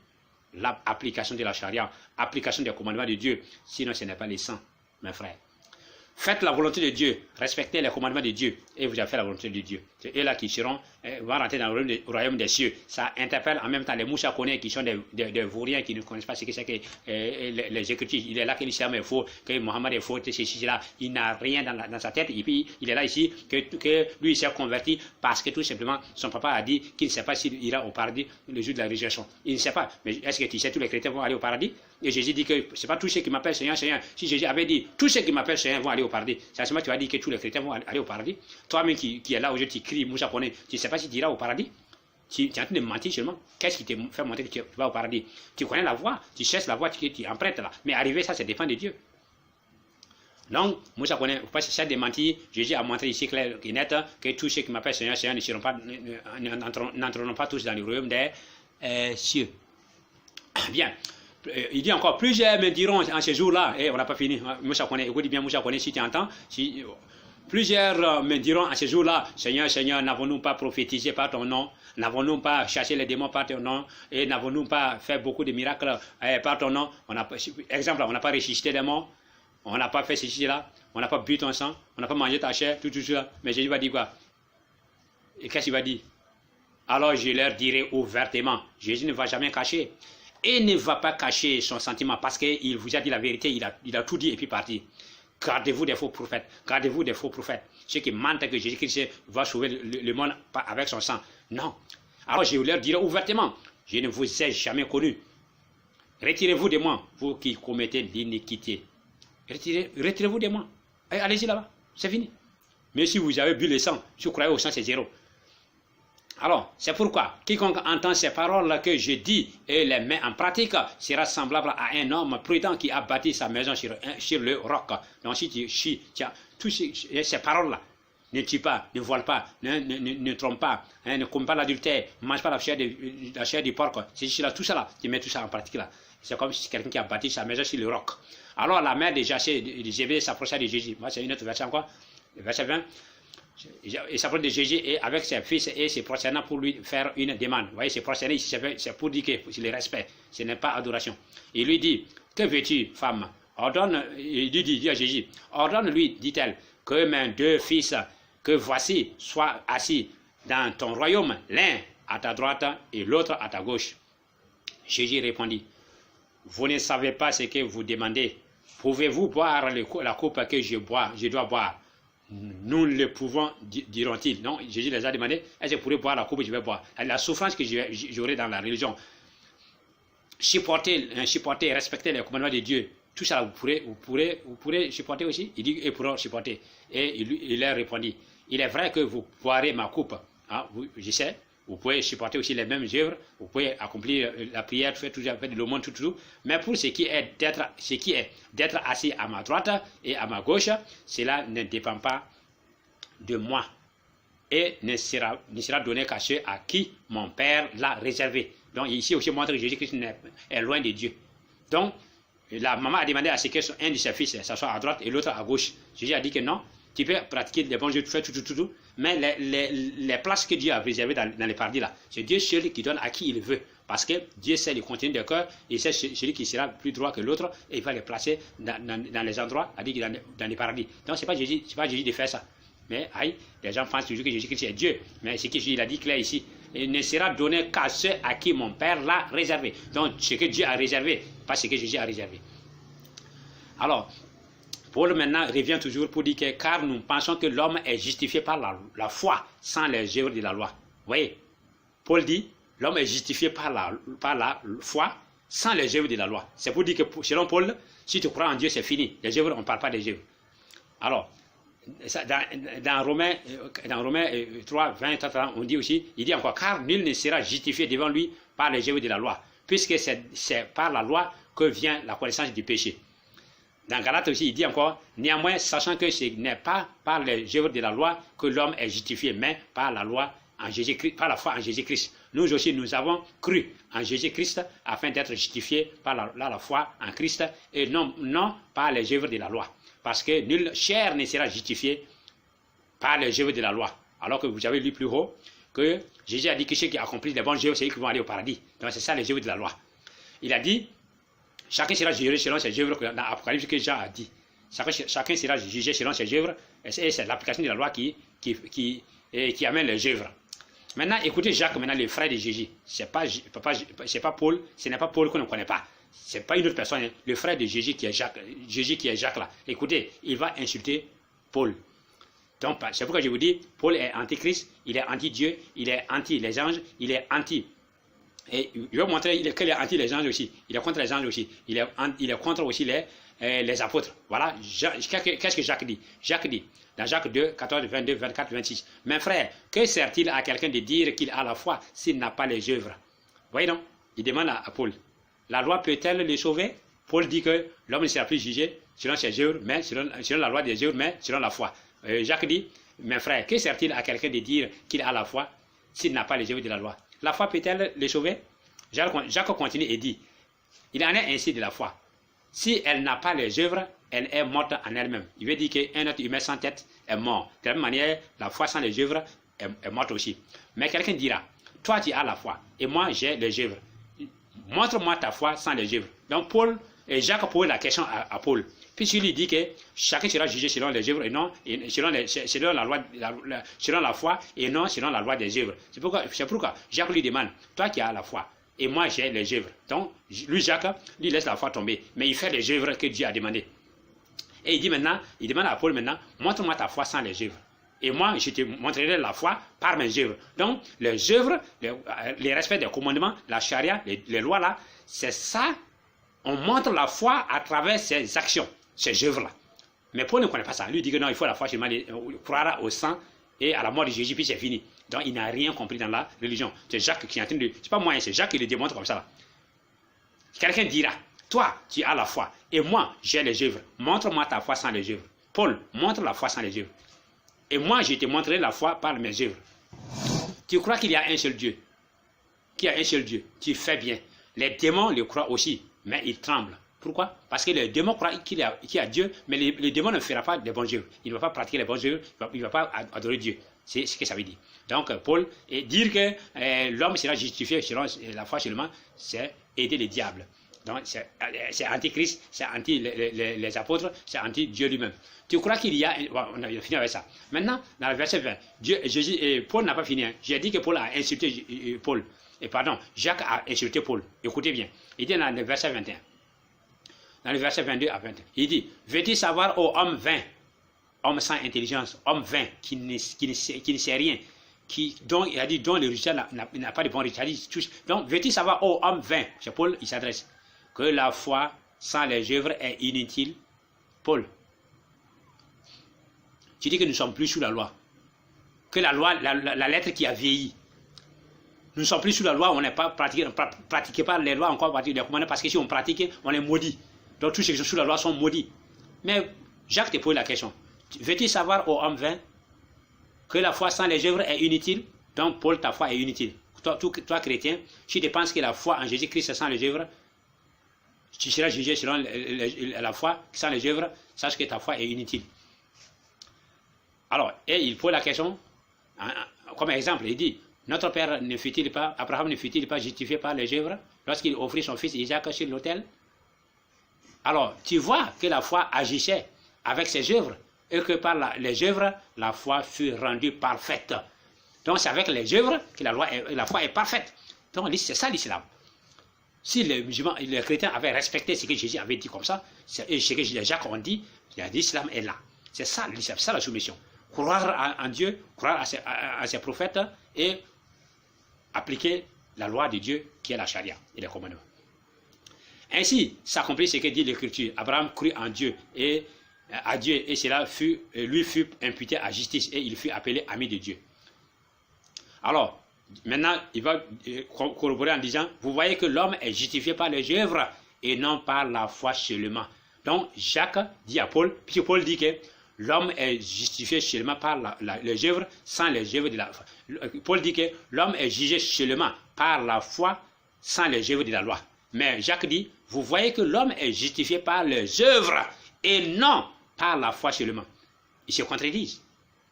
L'application de la charia, application des commandements de Dieu. Sinon, ce n'est pas les saints, mes frères. Faites la volonté de Dieu, respectez les commandements de Dieu, et vous avez fait la volonté de Dieu. C'est eux là qui vont rentrer dans le royaume des cieux. Ça interpelle en même temps les mouchakonnais qui sont des vauriens qui ne connaissent pas ce que c'est que les Écritures. Il est là que l'islam est faux, que Mohammed est faux, ceci, là. Il n'a rien dans sa tête, et puis il est là ici, que lui il s'est converti parce que tout simplement son papa a dit qu'il ne sait pas s'il ira au paradis le jour de la résurrection. Il ne sait pas. Mais est-ce que tu sais tous les chrétiens vont aller au paradis? Et Jésus dit que ce n'est pas tous ceux qui m'appellent Seigneur, Seigneur. Si Jésus avait dit tous ceux qui m'appellent Seigneur vont aller au paradis, c'est à ce moment tu vas dire que tous les chrétiens vont aller au paradis. Toi-même qui est là aujourd'hui, tu cries Moussa Koné, tu ne sais pas si tu iras au paradis. Tu es en train de mentir seulement. Qu'est-ce qui te fait montrer que tu vas au paradis? Tu connais la voie, tu cherches la voie, tu empruntes là. Mais arriver, ça dépend de Dieu. Donc, Moussa Koné, vous pouvez chercher de mentir. Jésus a montré ici clair et net que tous ceux qui m'appellent Seigneur, Seigneur n'entreront pas tous dans le royaume des cieux. Bien. Il dit encore, plusieurs me diront en ce jour-là, et on n'a pas fini, Moussa Koné, écoute bien Moussa Koné si tu entends, plusieurs me diront en ce jour-là, Seigneur, Seigneur, n'avons-nous pas prophétisé par ton nom, n'avons-nous pas chassé les démons par ton nom, et n'avons-nous pas fait beaucoup de miracles par ton nom? Exemple, on n'a pas ressuscité des morts, on n'a pas fait ceci là, on n'a pas bu ton sang, on n'a pas mangé ta chair, tout ça. Mais Jésus va dire quoi? Et qu'est-ce qu'il va dire? Alors je leur dirai ouvertement, Jésus ne va jamais cacher. Et ne va pas cacher son sentiment parce qu'il vous a dit la vérité, il a tout dit et puis parti. Gardez-vous des faux prophètes, gardez-vous des faux prophètes. Ceux qui mentent que Jésus-Christ va sauver le monde avec son sang. Non. Alors je leur dirai ouvertement, je ne vous ai jamais connu. Retirez-vous de moi, vous qui commettez l'iniquité. Retirez-vous de moi. Allez-y là-bas, c'est fini. Mais si vous avez bu le sang, si vous croyez au sang, c'est zéro. Alors, c'est pourquoi quiconque entend ces paroles que je dis et les met en pratique sera semblable à un homme prudent qui a bâti sa maison sur le roc. Donc, si tu as toutes ces paroles-là, ne tue pas, ne vole pas, ne trompe pas, ne commet pas l'adultère, ne mange pas la chair du porc, tout ça là, tu mets tout ça en pratique là. C'est comme si quelqu'un qui a bâti sa maison sur le roc. Alors, la mère de Zébédée s'approcha de Jésus. Moi, c'est une autre verset encore, le verset 20. Il s'approche de Jésus et avec ses fils et ses prosternant pour lui faire une demande. Vous voyez, se prosterner ici, c'est pour dire que c'est le respect, ce n'est pas adoration. Il lui dit, que veux-tu, femme? Il dit à Jésus, ordonne-lui, dit-elle, que mes deux fils, que voici, soient assis, dans ton royaume, l'un à ta droite et l'autre à ta gauche. Jésus répondit, vous ne savez pas ce que vous demandez. Pouvez-vous boire la coupe que je dois boire? Nous le pouvons, diront-ils. Non, Jésus les a demandé, est-ce que je pourrais boire la coupe que je vais boire? La souffrance que j'aurai dans la religion. Supporter et respecter les commandements de Dieu. Tout ça, vous pourrez supporter aussi. Il dit, ils pourront supporter. Et il leur répondit, il est vrai que vous boirez ma coupe. Hein, je sais. Vous pouvez supporter aussi les mêmes œuvres, vous pouvez accomplir la prière, faire de l'aumône, tout. Mais pour ce qui est d'être assis à ma droite et à ma gauche, cela ne dépend pas de moi et ne sera donné qu'à ceux à qui mon Père l'a réservé. Donc ici aussi montre que Jésus-Christ est loin de Dieu. Donc la maman a demandé à ce que un de ses fils s'assoie à droite et l'autre à gauche. Jésus a dit que non. Tu peux pratiquer les bons jeux, faire tout. Mais les places que Dieu a réservées dans les paradis là, c'est Dieu seul qui donne à qui il veut. Parce que Dieu sait le contenu des cœurs, il sait celui qui sera plus droit que l'autre, et il va les placer dans les endroits, dans les paradis. Donc c'est pas Jésus de faire ça. Mais les gens pensent toujours que Jésus-Christ est Dieu. Mais ce qu'il a dit clair ici, il ne sera donné qu'à ceux à qui mon Père l'a réservé. Donc ce que Dieu a réservé, pas ce que Jésus a réservé. Alors, Paul maintenant revient toujours pour dire que car nous pensons que l'homme est justifié par la foi sans les œuvres de la loi. Vous voyez, Paul dit l'homme est justifié par la foi sans les œuvres de la loi. C'est pour dire que selon Paul, si tu crois en Dieu, c'est fini. Les œuvres, on ne parle pas des œuvres. Alors, dans Romains 3, 20, 30, on dit aussi, il dit encore, car nul ne sera justifié devant lui par les œuvres de la loi, puisque c'est par la loi que vient la connaissance du péché. Dans Galates aussi, il dit encore, néanmoins, sachant que ce n'est pas par les œuvres de la loi que l'homme est justifié, mais par la loi en Jésus-Christ, par la foi en Jésus-Christ. Nous aussi, nous avons cru en Jésus-Christ afin d'être justifiés par la foi en Christ et non par les œuvres de la loi. Parce que nul chair ne sera justifié par les œuvres de la loi. Alors que vous avez lu plus haut que Jésus a dit que ceux qui accomplissent les bonnes œuvres, c'est eux qui vont aller au paradis. Donc c'est ça les œuvres de la loi. Il a dit, chacun sera jugé selon ses œuvres, dans l'Apocalypse que Jean a dit. Chacun sera jugé selon ses œuvres, et c'est l'application de la loi qui amène les œuvres. Maintenant, écoutez Jacques, maintenant le frère de Jésus. C'est pas Paul, ce n'est pas Paul qu'on ne connaît pas. Ce n'est pas une autre personne, hein. Le frère de Jésus qui est Jacques là. Écoutez, il va insulter Paul. Donc, c'est pourquoi je vous dis, Paul est antichrist, il est anti-Dieu, il est anti les anges, il est anti. Et je vais vous montrer qu'il est anti les anges aussi. Il est contre les anges aussi. Il est contre aussi les apôtres. Voilà. Qu'est-ce que Jacques dit? Jacques dit, dans Jacques 2, 14, 22, 24, 26. Mes frères, que sert-il à quelqu'un de dire qu'il a la foi s'il n'a pas les œuvres? Voyez donc, il demande à Paul. La loi peut-elle le sauver? Paul dit que l'homme ne sera plus jugé selon ses œuvres, mais selon la loi des œuvres, mais selon la foi. Jacques dit, mes frères, que sert-il à quelqu'un de dire qu'il a la foi s'il n'a pas les œuvres de la loi? La foi peut-elle le sauver? Jacques continue et dit, il en est ainsi de la foi. Si elle n'a pas les œuvres, elle est morte en elle-même. Il veut dire qu'un être humain sans tête est mort. De la même manière, la foi sans les œuvres est morte aussi. Mais quelqu'un dira, toi tu as la foi et moi j'ai les œuvres. Montre-moi ta foi sans les œuvres. Donc Jacques pose la question à Paul. Puis il lui dit que chacun sera jugé selon les œuvres et non selon la foi et non selon la loi des œuvres. C'est pourquoi Jacques lui demande, toi qui as la foi et moi j'ai les œuvres. Donc lui Jacques lui laisse la foi tomber, mais il fait les œuvres que Dieu a demandé. Et il demande à Paul maintenant, montre-moi ta foi sans les œuvres. Et moi, je te montrerai la foi par mes œuvres. Donc, les œuvres, les respects des commandements, la charia, les lois là, c'est ça. On montre la foi à travers ces actions, ces œuvres-là. Mais Paul ne connaît pas ça. Lui dit que non, il faut la foi seulement croire au sang et à la mort de Jésus, puis c'est fini. Donc, il n'a rien compris dans la religion. C'est Jacques qui est en train de... C'est pas moi, c'est Jacques qui le démontre comme ça là. Quelqu'un dira, toi, tu as la foi, et moi, j'ai les œuvres. Montre-moi ta foi sans les œuvres. Paul, montre la foi sans les œuvres. Et moi, je te montrerai la foi par mes œuvres. Tu crois qu'il y a un seul Dieu? Qu'il y a un seul Dieu. Tu fais bien. Les démons le croient aussi, mais ils tremblent. Pourquoi? Parce que les démons croient qu'il y a Dieu, mais le démon ne fera pas des bons œuvres. Il ne va pas pratiquer les bons œuvres, il ne va pas adorer Dieu. C'est ce que ça veut dire. Donc, Paul, dire que l'homme sera justifié selon la foi seulement, c'est aider les diables. Donc, c'est anti-Christ, c'est anti les apôtres, c'est anti-Dieu lui-même. Tu crois qu'il y a... Bon, on a fini avec ça. Maintenant, dans le verset 20, Paul n'a pas fini. Hein. J'ai dit que Paul a insulté Paul. Et pardon, Jacques a insulté Paul. Écoutez bien. Il dit dans le verset 21. Dans le verset 22 à 21. Il dit, veux-tu savoir, ô homme vain, homme sans intelligence, homme vain, qui ne sait rien, dont le résultat n'a pas de bon résultat. Donc, veux-tu savoir, ô homme vain, c'est Paul, il s'adresse, que la foi sans les œuvres est inutile. Paul, tu dis que nous ne sommes plus sous la loi. Que la loi, la lettre qui a vieilli. Nous ne sommes plus sous la loi, on n'est pas pratiqué pas les lois encore, les commandements, parce que si on pratique, on est maudit. Donc tous ceux qui sont sous la loi sont maudits. Mais Jacques te pose la question. Veux-tu savoir, ô homme vain, que la foi sans les œuvres est inutile? Donc Paul, ta foi est inutile. Toi chrétien, si tu penses que la foi en Jésus-Christ sans les œuvres, tu seras jugé selon la foi sans les œuvres, sache que ta foi est inutile. Alors, et il pose la question, comme exemple, il dit, notre père ne fut-il pas, Abraham ne fut-il pas justifié par les œuvres lorsqu'il offrit son fils Isaac sur l'autel? Alors, tu vois que la foi agissait avec ses œuvres et que par les œuvres, la foi fut rendue parfaite. Donc, c'est avec les œuvres que la foi est parfaite. Donc, c'est ça l'islam. Si les musulmans, les chrétiens avaient respecté ce que Jésus avait dit comme ça, et ce que les Jacques ont dit, l'islam est là. C'est ça l'islam, c'est ça la soumission. Croire en Dieu, croire à ses prophètes et appliquer la loi de Dieu qui est la charia et les commandements. Ainsi s'accomplit ce que dit l'Écriture. Abraham crut en Dieu et à Dieu et cela lui fut imputé à justice et il fut appelé ami de Dieu. Alors, maintenant, il va corroborer en disant, vous voyez que l'homme est justifié par les œuvres et non par la foi seulement. Donc, Jacques dit à Paul, puis Paul dit que l'homme est justifié seulement par les œuvres, sans les œuvres de la foi. Paul dit que l'homme est jugé seulement par la foi, sans les œuvres de la loi. Mais Jacques dit, vous voyez que l'homme est justifié par les œuvres et non par la foi seulement. Ils se contredisent.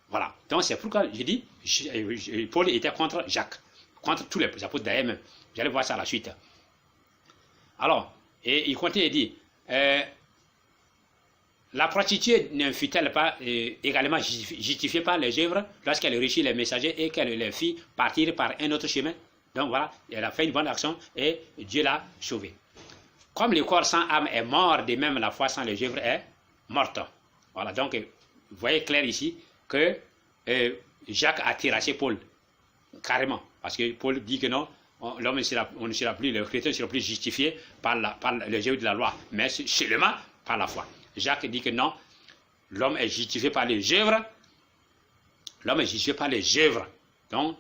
Voilà. Donc c'est pourquoi je dis, Paul était contre Jacques, contre tous les apôtres d'ailleurs même. Vous allez voir ça à la suite. Alors, et il continue et dit, la prostituée ne fut-elle pas également justifiée par les œuvres lorsqu'elle réussit les messagers et qu'elle les fit partir par un autre chemin? Donc voilà, elle a fait une bonne action et Dieu l'a sauvée. Comme le corps sans âme est mort, de même la foi sans les œuvres est morte. Voilà, donc vous voyez clair ici que Jacques a terrassé Paul, carrément, parce que Paul dit que non, l'homme ne sera plus, le chrétien ne sera plus justifié par les œuvres de la loi, mais seulement par la foi. Jacques dit que non, l'homme est justifié par les œuvres, l'homme est justifié par les œuvres. Donc,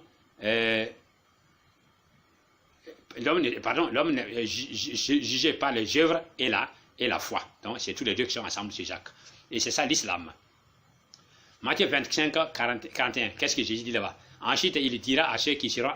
l'homme est jugé par les œuvres et la foi. Donc, c'est tous les deux qui sont ensemble chez Jacques. Et c'est ça l'islam. Matthieu 25, 41, qu'est-ce que Jésus dit là-bas? Ensuite, il dira à ceux qui seront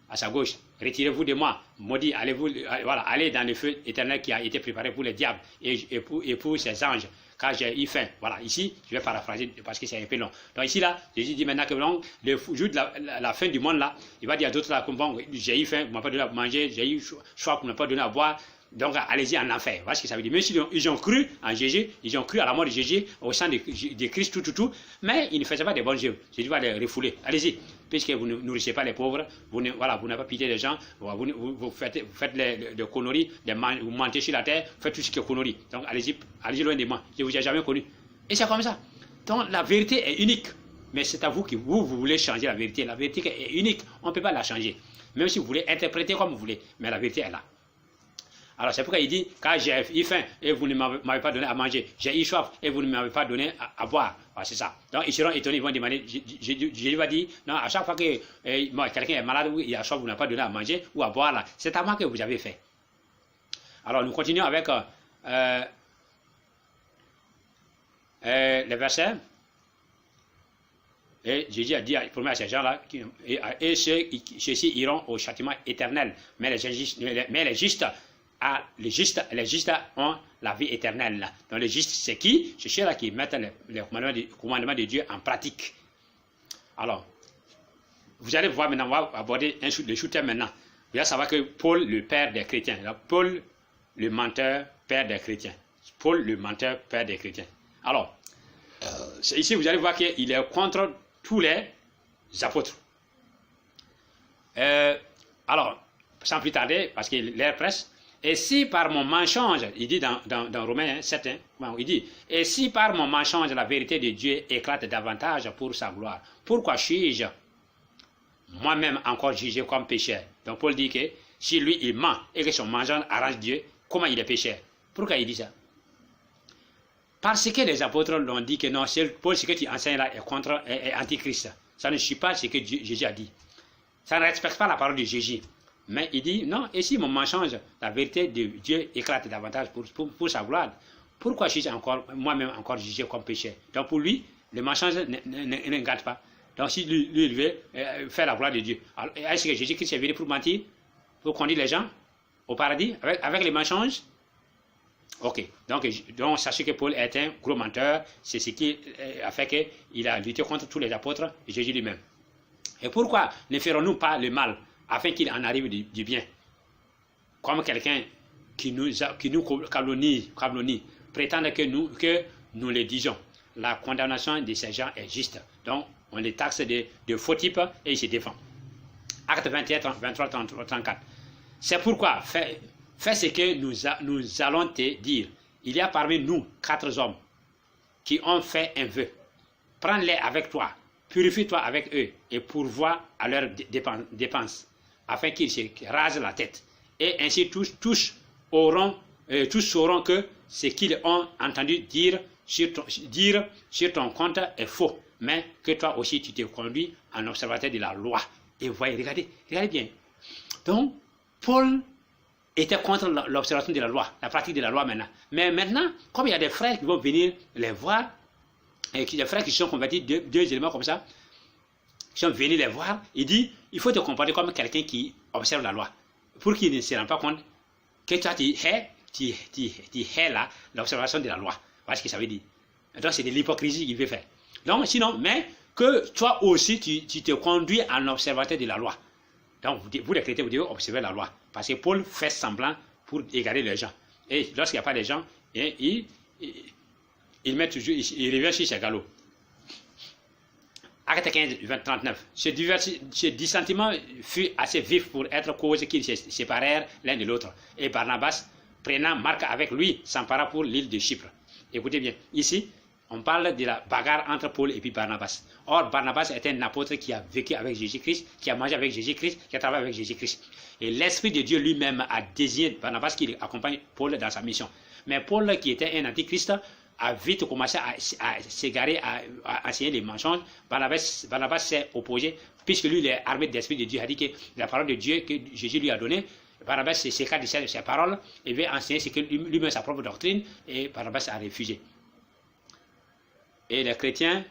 à sa gauche, retirez-vous de moi, maudits, allez dans le feu éternel qui a été préparé pour les diables et pour ses anges, car j'ai eu faim. Voilà, ici, je vais paraphraser parce que c'est un peu long. Donc ici, là, Jésus dit maintenant que le jour de la fin du monde, là, il va dire à d'autres là, bon, j'ai eu faim, vous ne m'avez pas donné à manger, j'ai eu soif, vous ne m'avez pas donné à boire. Donc, allez-y en enfer. Voilà ce que ça veut dire. Même s'ils ont cru en Jésus, ils ont cru à la mort de Jésus, au sang de Christ, tout, mais ils ne faisaient pas des bonnes œuvres. Jésus va les refouler. Allez-y. Puisque vous ne nourrissez pas les pauvres, vous n'avez pas pitié des gens, vous faites des conneries, vous mentez sur la terre, vous faites tout ce qui est conneries. Donc, allez-y loin de moi. Je ne vous ai jamais connu. Et c'est comme ça. Donc, la vérité est unique. Mais c'est à vous que vous voulez changer la vérité. La vérité est unique. On ne peut pas la changer. Même si vous voulez interpréter comme vous voulez. Mais la vérité est là. Alors c'est pourquoi il dit, car j'ai eu faim et vous ne m'avez pas donné à manger, j'ai eu soif et vous ne m'avez pas donné à boire. Voilà, c'est ça. Donc ils seront étonnés, ils vont demander, Jésus va dire, non, à chaque fois que quelqu'un est malade ou il a soif, vous n'avez pas donné à manger ou à boire, là, c'est à moi que vous avez fait. Alors nous continuons avec les versets. Et Jésus a dit, promet à ces gens-là, et ceux-ci iront au châtiment éternel, mais les justes ont la vie éternelle. Donc les justes, c'est qui? C'est ceux-là qui mettent les commandements de Dieu en pratique. Alors, vous allez voir maintenant, on va aborder le sous-thème maintenant. Vous allez savoir que Paul, le père des chrétiens, Paul, le menteur, père des chrétiens. Paul, le menteur, père des chrétiens. Alors, ici, vous allez voir qu'il est contre tous les apôtres. Alors, sans plus tarder, parce que l'air presse, et si par mon mensonge, il dit dans Romains 7, il dit, et si par mon mensonge la vérité de Dieu éclate davantage pour sa gloire, pourquoi suis-je moi-même encore jugé comme pécheur? Donc Paul dit que si lui il ment et que son mensonge arrange Dieu, comment il est pécheur? Pourquoi il dit ça? Parce que les apôtres l'ont dit que non, Paul, ce que tu enseignes là est antichrist. Ça ne suit pas ce que Jésus a dit. Ça ne respecte pas la parole de Jésus. Mais il dit, non, et si mon mensonge, la vérité de Dieu éclate davantage pour sa gloire, pourquoi suis-je moi-même encore jugé comme pécheur? Donc pour lui, le mensonge ne gâte pas. Donc si lui il veut faire la gloire de Dieu, est-ce que Jésus-Christ est venu pour mentir, pour conduire les gens au paradis avec les mensonges? Ok, donc sachez que Paul est un gros menteur, c'est ce qui a fait qu'il a lutté contre tous les apôtres et Jésus lui-même. Et pourquoi ne ferons-nous pas le mal afin qu'il en arrive du bien? Comme quelqu'un qui nous calomnie, prétend que nous le disons. La condamnation de ces gens est juste. Donc, on les taxe de faux types et ils se défendent. Acte 21, 23, 34. C'est pourquoi, fais ce que nous allons te dire. Il y a parmi nous 4 hommes qui ont fait un vœu. Prends-les avec toi, purifie-toi avec eux et pourvois à leurs dépenses, afin qu'ils se rasent la tête. Et ainsi tous sauront que ce qu'ils ont entendu dire sur ton compte est faux, mais que toi aussi tu te conduis en observateur de la loi. Et voyez, regardez bien. Donc, Paul était contre l'observation de la loi, la pratique de la loi maintenant. Mais maintenant, comme il y a des frères qui vont venir les voir, et des frères qui sont convertis, deux éléments comme ça, qui sont venus les voir, il dit, il faut te comporter comme quelqu'un qui observe la loi, pour qu'il ne se rende pas compte que toi tu hais là l'observation de la loi. Voilà ce que ça veut dire. Donc c'est de l'hypocrisie qu'il veut faire. Donc sinon, mais que toi aussi tu te conduis en observateur de la loi. Donc vous les chrétiens, vous devez observer la loi. Parce que Paul fait semblant pour égarer les gens. Et lorsqu'il n'y a pas de gens, il revient sur ses galops. Acte 15, 39. Ce dissentiment fut assez vif pour être cause qu'ils se séparèrent l'un de l'autre. Et Barnabas, prenant Marc avec lui, s'empara pour l'île de Chypre. Écoutez bien, ici, on parle de la bagarre entre Paul et puis Barnabas. Or, Barnabas est un apôtre qui a vécu avec Jésus-Christ, qui a mangé avec Jésus-Christ, qui a travaillé avec Jésus-Christ. Et l'Esprit de Dieu lui-même a désigné Barnabas qui accompagne Paul dans sa mission. Mais Paul, qui était un antichrist, a vite commencé à s'égarer, à enseigner les mensonges. Barnabas s'est opposé, puisque lui, il est armé de l'Esprit de Dieu, a dit que la parole de Dieu que Jésus lui a donnée, Barnabas s'écarte de ses paroles et veut enseigner ce que lui-même sa propre doctrine, et Barnabas a refusé. Et les chrétiens,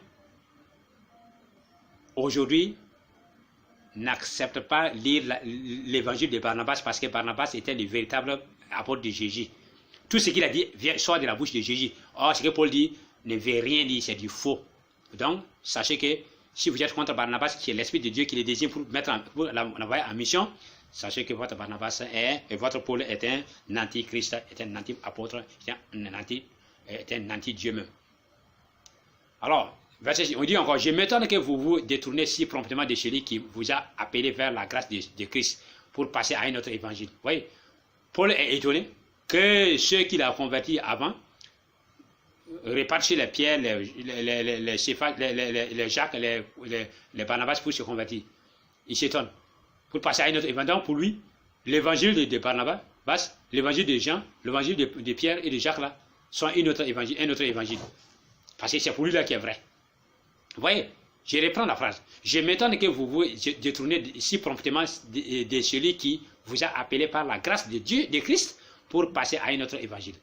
aujourd'hui, n'acceptent pas lire l'évangile de Barnabas parce que Barnabas était le véritable apôtre de Jésus. Tout ce qu'il a dit sort de la bouche de Jésus. Or, ce que Paul dit ne veut rien dire, c'est du faux. Donc, sachez que si vous êtes contre Barnabas, qui est l'Esprit de Dieu qui le désigne pour l'envoyer en mission, sachez que votre Barnabas et votre Paul est un antichrist, est un anti-apôtre, est un anti-Dieu même. Alors, verset 6, on dit encore, je m'étonne que vous vous détournez si promptement de celui qui vous a appelé vers la grâce de Christ pour passer à un autre évangile. Vous voyez, Paul est étonné que ceux qu'il a convertis avant repartent chez les Pierre, les Jacques, les Barnabas pour se convertir. Il s'étonne. Pour passer à un autre évangile. Donc pour lui, l'évangile de Barnabas, l'évangile de Jean, l'évangile de Pierre et de Jacques là, sont un autre évangile. Parce que c'est pour lui là qui est vrai. Vous voyez, je reprends la phrase. Je m'étonne que vous vous détournez si promptement de celui qui vous a appelé par la grâce de Dieu, de Christ, pour passer à un autre évangile.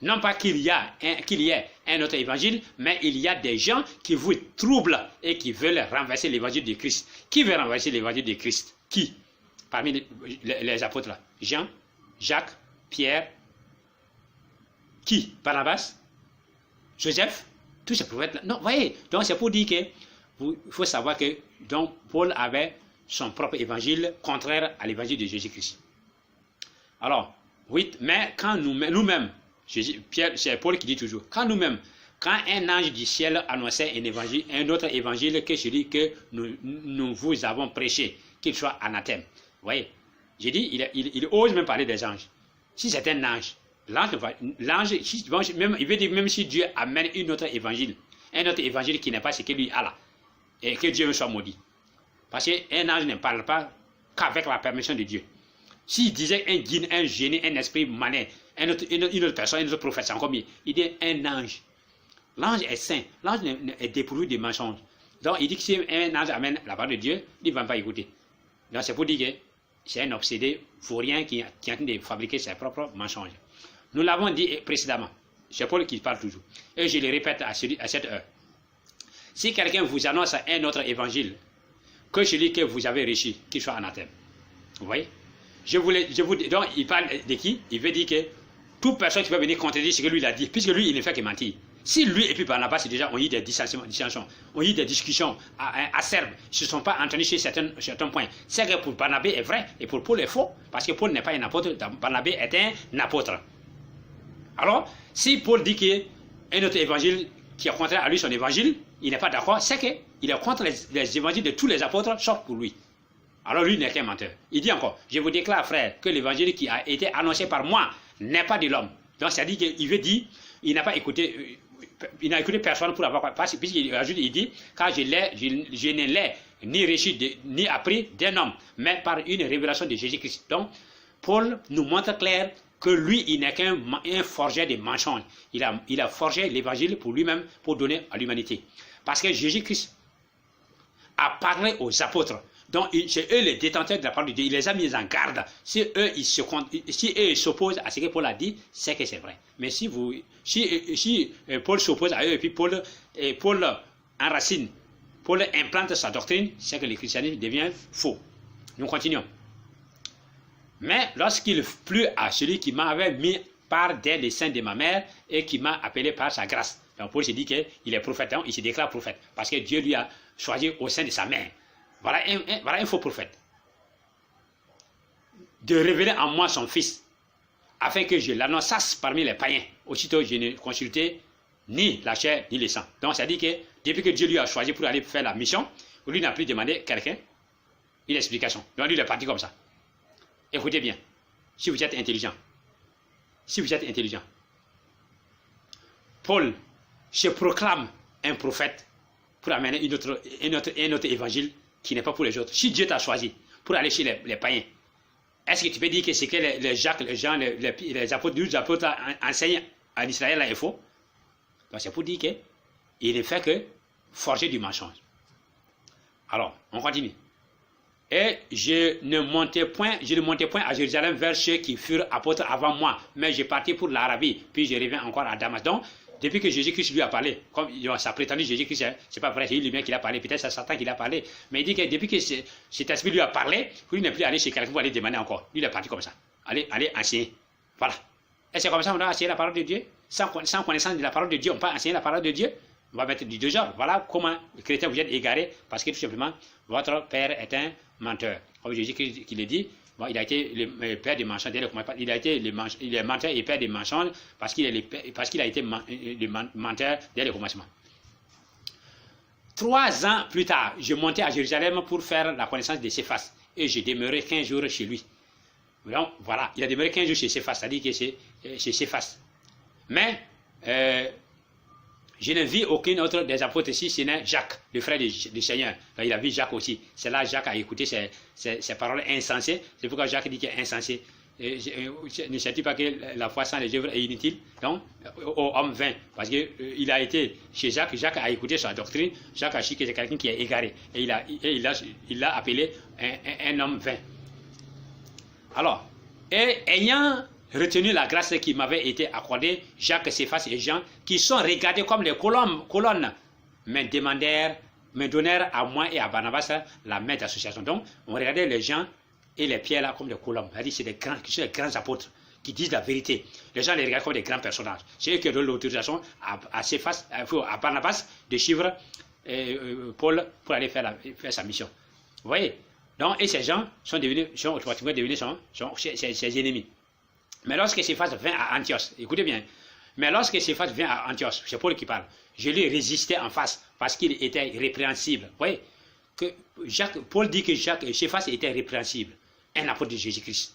Non pas qu'il y ait un autre évangile, mais il y a des gens qui vous troublent et qui veulent renverser l'évangile de Christ. Qui veut renverser l'évangile de Christ? Qui? Parmi les apôtres là. Jean, Jacques, Pierre. Qui? Barnabas? Joseph? Tous ces prophètes là. Non, vous voyez, donc c'est pour dire que il faut savoir que donc, Paul avait son propre évangile contraire à l'évangile de Jésus-Christ. Alors, Oui, mais quand nous-mêmes, c'est Paul qui dit toujours, quand nous-mêmes, quand un ange du ciel annonçait un autre évangile que celui que nous vous avons prêché, qu'il soit anathème. Vous voyez, j'ai dit, il ose même parler des anges. Si c'est un ange, l'ange, il veut dire même si Dieu amène un autre évangile qui n'est pas ce que lui a là, et que Dieu me soit maudit. Parce qu'un ange ne parle pas qu'avec la permission de Dieu. S'il disait un guide, un génie, un esprit mané, une autre personne, un autre prophète, c'est encore mieux. Il dit un ange. L'ange est saint. L'ange est dépourvu de mensonges. Donc il dit que si un ange amène la parole de Dieu, il ne va pas écouter. Donc c'est pour dire que c'est un obsédé vaurien qui est en train de fabriquer ses propres mensonges. Nous l'avons dit précédemment. C'est Paul qui parle toujours. Et je le répète à cette heure. Si quelqu'un vous annonce un autre évangile que celui que vous avez reçu, qu'il soit anathème. Vous voyez? Donc il parle de qui? Il veut dire que toute personne qui peut venir contredire ce que lui il a dit, puisque lui il ne fait que mentir. Si lui et puis Barnabas, c'est déjà, on y a des dissensions, on y a des discussions acerbes, ils ne se sont pas entendus sur certains points. C'est que pour Barnabas est vrai et pour Paul est faux, parce que Paul n'est pas un apôtre, Barnabas est un apôtre. Alors, si Paul dit qu'un autre évangile qui est contraire à lui son évangile, il n'est pas d'accord, c'est qu'il est contre les évangiles de tous les apôtres, sauf pour lui. Alors lui n'est qu'un menteur. Il dit encore, je vous déclare frère, que l'évangile qui a été annoncé par moi n'est pas de l'homme. Donc c'est-à-dire qu'il veut dire, il n'a pas écouté, il n'a écouté personne pour avoir, puisqu'il ajoute, il dit, car je ne l'ai ni reçu ni appris d'un homme, mais par une révélation de Jésus-Christ. Donc, Paul nous montre clair que lui, il n'est qu'un forgeur de mensonges. Il a forgé l'évangile pour lui-même, pour donner à l'humanité. Parce que Jésus-Christ a parlé aux apôtres. Donc, c'est eux les détenteurs de la parole de Dieu. Il les a mis en garde. Si eux, ils s'opposent à ce que Paul a dit, c'est que c'est vrai. Mais si Paul s'oppose à eux et puis Paul enracine, Paul implante sa doctrine, c'est que le christianisme devient faux. Nous continuons. Mais lorsqu'il plut à celui qui m'avait mis par dès les seins de ma mère et qui m'a appelé par sa grâce. Donc Paul se dit qu'il est prophète, donc il se déclare prophète. Parce que Dieu lui a choisi au sein de sa mère. Voilà un faux prophète. De révéler en moi son fils, afin que je l'annonçasse parmi les païens. Aussitôt, je ne consultais ni la chair ni le sang. Donc, ça dit que depuis que Dieu lui a choisi pour aller faire la mission, lui n'a plus demandé quelqu'un une explication. Donc, lui, il est parti comme ça. Écoutez bien, si vous êtes intelligent, Paul se proclame un prophète pour amener un autre évangile qui n'est pas pour les autres. Si Dieu t'a choisi pour aller chez les païens, est-ce que tu peux dire que ce que les Jacques, les Jean, les apôtres enseignent en Israël là est faux? Donc c'est pour dire qu'il ne fait que forger du mensonge. Alors, on continue. Et je ne montais point à Jérusalem vers ceux qui furent apôtres avant moi, mais je partis pour l'Arabie, puis je reviens encore à Damas. Donc, depuis que Jésus-Christ lui a parlé, comme ça prétendu Jésus-Christ, c'est pas vrai, c'est lui-même qui l'a parlé, peut-être c'est Satan qui l'a parlé, mais il dit que depuis que cet esprit lui a parlé, lui n'est plus allé chez quelqu'un pour aller demander encore. Lui, il est parti comme ça. Allez enseigner. Voilà. Et c'est comme ça qu'on doit enseigner la parole de Dieu. Sans connaissance de la parole de Dieu, on peut enseigner la parole de Dieu. On va mettre du deux genres. Voilà comment les chrétiens vous êtes égarés, parce que tout simplement, votre père est un menteur. Comme Jésus qui le dit, bon, il a été le père des mensonges. Il est menteur et père des mensonges parce qu'il a été le menteur dès le commencement. 3 ans plus tard, je montais à Jérusalem pour faire la connaissance de Céphas et je demeurais 15 jours chez lui. Donc voilà, il a demeuré 15 jours chez Céphas, c'est-à-dire que c'est chez Céphas. Mais je ne vis aucun autre des apôtres ici, ce n'est Jacques, le frère du Seigneur. Donc, il a vu Jacques aussi. C'est là Jacques a écouté ces paroles insensées. C'est pourquoi Jacques dit qu'il est insensé. Ne sais-tu pas que la foi sans les œuvres est inutile? Donc, au homme vain. Parce qu'il a été chez Jacques, Jacques a écouté sa doctrine. Jacques a su que c'est quelqu'un qui est égaré. Et il l'a appelé un homme vain. Alors, et ayant retenu la grâce qui m'avait été accordée, Jacques, Céphas et Jean, qui sont regardés comme les colonnes, me donnèrent à moi et à Barnabas la main d'association. Donc, on regardait les gens et les pierres là comme des colonnes. C'est-à-dire c'est des grands apôtres qui disent la vérité. Les gens les regardent comme des grands personnages. C'est eux qui donnent l'autorisation à Céphas, à Barnabas de suivre Paul pour aller faire sa mission. Vous voyez? Donc, et ces gens sont automatiquement devenus ses ennemis. Mais lorsque Céphas vint à Antioche, écoutez bien, mais lorsque Céphas vint à Antioche, c'est Paul qui parle, je lui résistais en face parce qu'il était répréhensible. Vous voyez, Paul dit que Céphas était répréhensible, un apôtre de Jésus-Christ,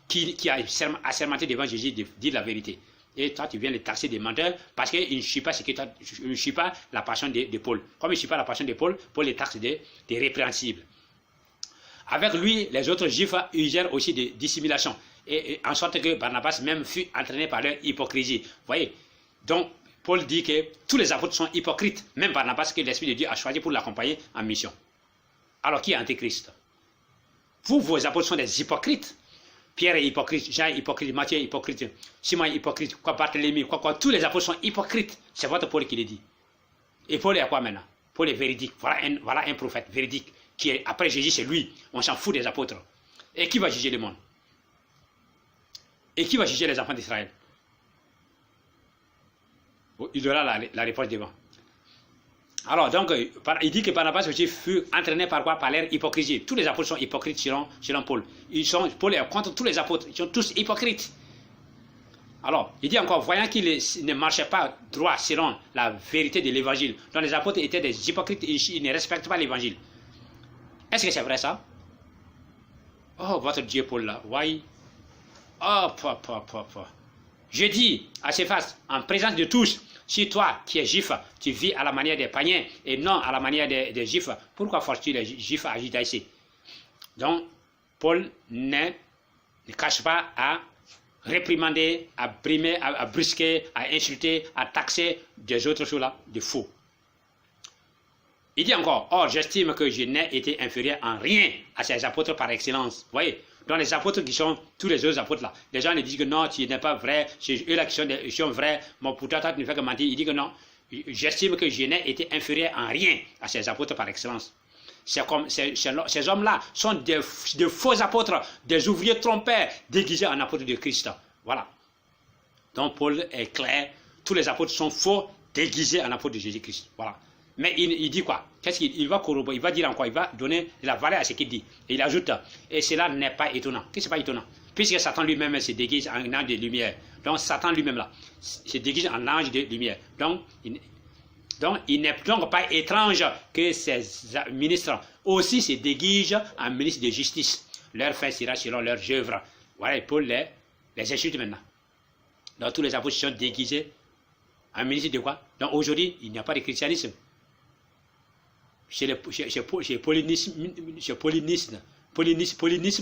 qui a assermenté devant Jésus de dire la vérité. Et toi, tu viens le taxer des menteurs parce qu'il ne suit pas la passion de Paul. Comme il ne suit pas la passion de Paul, Paul les taxe des répréhensibles. Avec lui, les autres juifs usèrent aussi de dissimulation. Et en sorte que Barnabas même fut entraîné par leur hypocrisie. Vous voyez? Donc, Paul dit que tous les apôtres sont hypocrites. Même Barnabas que l'Esprit de Dieu a choisi pour l'accompagner en mission. Alors, qui est Antéchrist? Vous, vos apôtres sont des hypocrites. Pierre est hypocrite, Jean est hypocrite, Matthieu est hypocrite, Simon est hypocrite, Barthélemy, tous les apôtres sont hypocrites. C'est votre Paul qui le dit. Et Paul est à quoi maintenant? Paul est véridique. Voilà un prophète véridique qui est après Jésus, c'est lui. On s'en fout des apôtres. Et qui va juger le monde? Et qui va juger les enfants d'Israël? Il aura la réponse devant. Alors, donc, il dit que Barnabas aussi fut entraîné par quoi? Par leur hypocrisie. Tous les apôtres sont hypocrites selon Paul. Paul est contre tous les apôtres. Ils sont tous hypocrites. Alors, il dit encore, voyant qu'ils ne marchaient pas droit selon la vérité de l'évangile, dont les apôtres étaient des hypocrites, ils ne respectent pas l'évangile. Est-ce que c'est vrai ça? Oh, votre Dieu Paul là, voyez. Oh, je dis à Céphas, en présence de tous, si toi qui es juif, tu vis à la manière des païens et non à la manière des juifs, pourquoi forces-tu les juifs à judaïser? Donc, Paul ne cache pas à réprimander, à brimer, à brusquer, à insulter, à taxer des autres choses-là de faux. Il dit encore, or j'estime que je n'ai été inférieur en rien à ces apôtres par excellence. Vous voyez? Donc les apôtres qui sont tous les autres apôtres là, les gens ne disent que non, tu n'es pas vrai, c'est eux là qui sont vrais, mais pourtant toi tu ne fais que mentir. Il dit que non, j'estime que je n'ai été inférieur en rien à ces apôtres par excellence. C'est comme ces hommes-là sont de faux apôtres, des ouvriers trompeurs déguisés en apôtres de Christ. Voilà. Donc Paul est clair, tous les apôtres sont faux, déguisés en apôtres de Jésus-Christ. Voilà. Mais il dit quoi? Qu'est-ce qu'il va corroborer? Il va dire encore, il va donner la valeur à ce qu'il dit. Et il ajoute, et cela n'est pas étonnant. Qu'est-ce que c'est pas étonnant? Puisque Satan lui-même se déguise en ange de lumière. Donc Satan lui-même là, se déguise en ange de lumière. Donc il n'est donc pas étrange que ces ministres aussi se déguisent en ministres de justice. Leur fin sera selon leurs œuvres. Voilà, et Paul les insulte maintenant. Donc tous les apôtres sont déguisés en ministres de quoi? Donc aujourd'hui, il n'y a pas de christianisme. Chez Paulinisme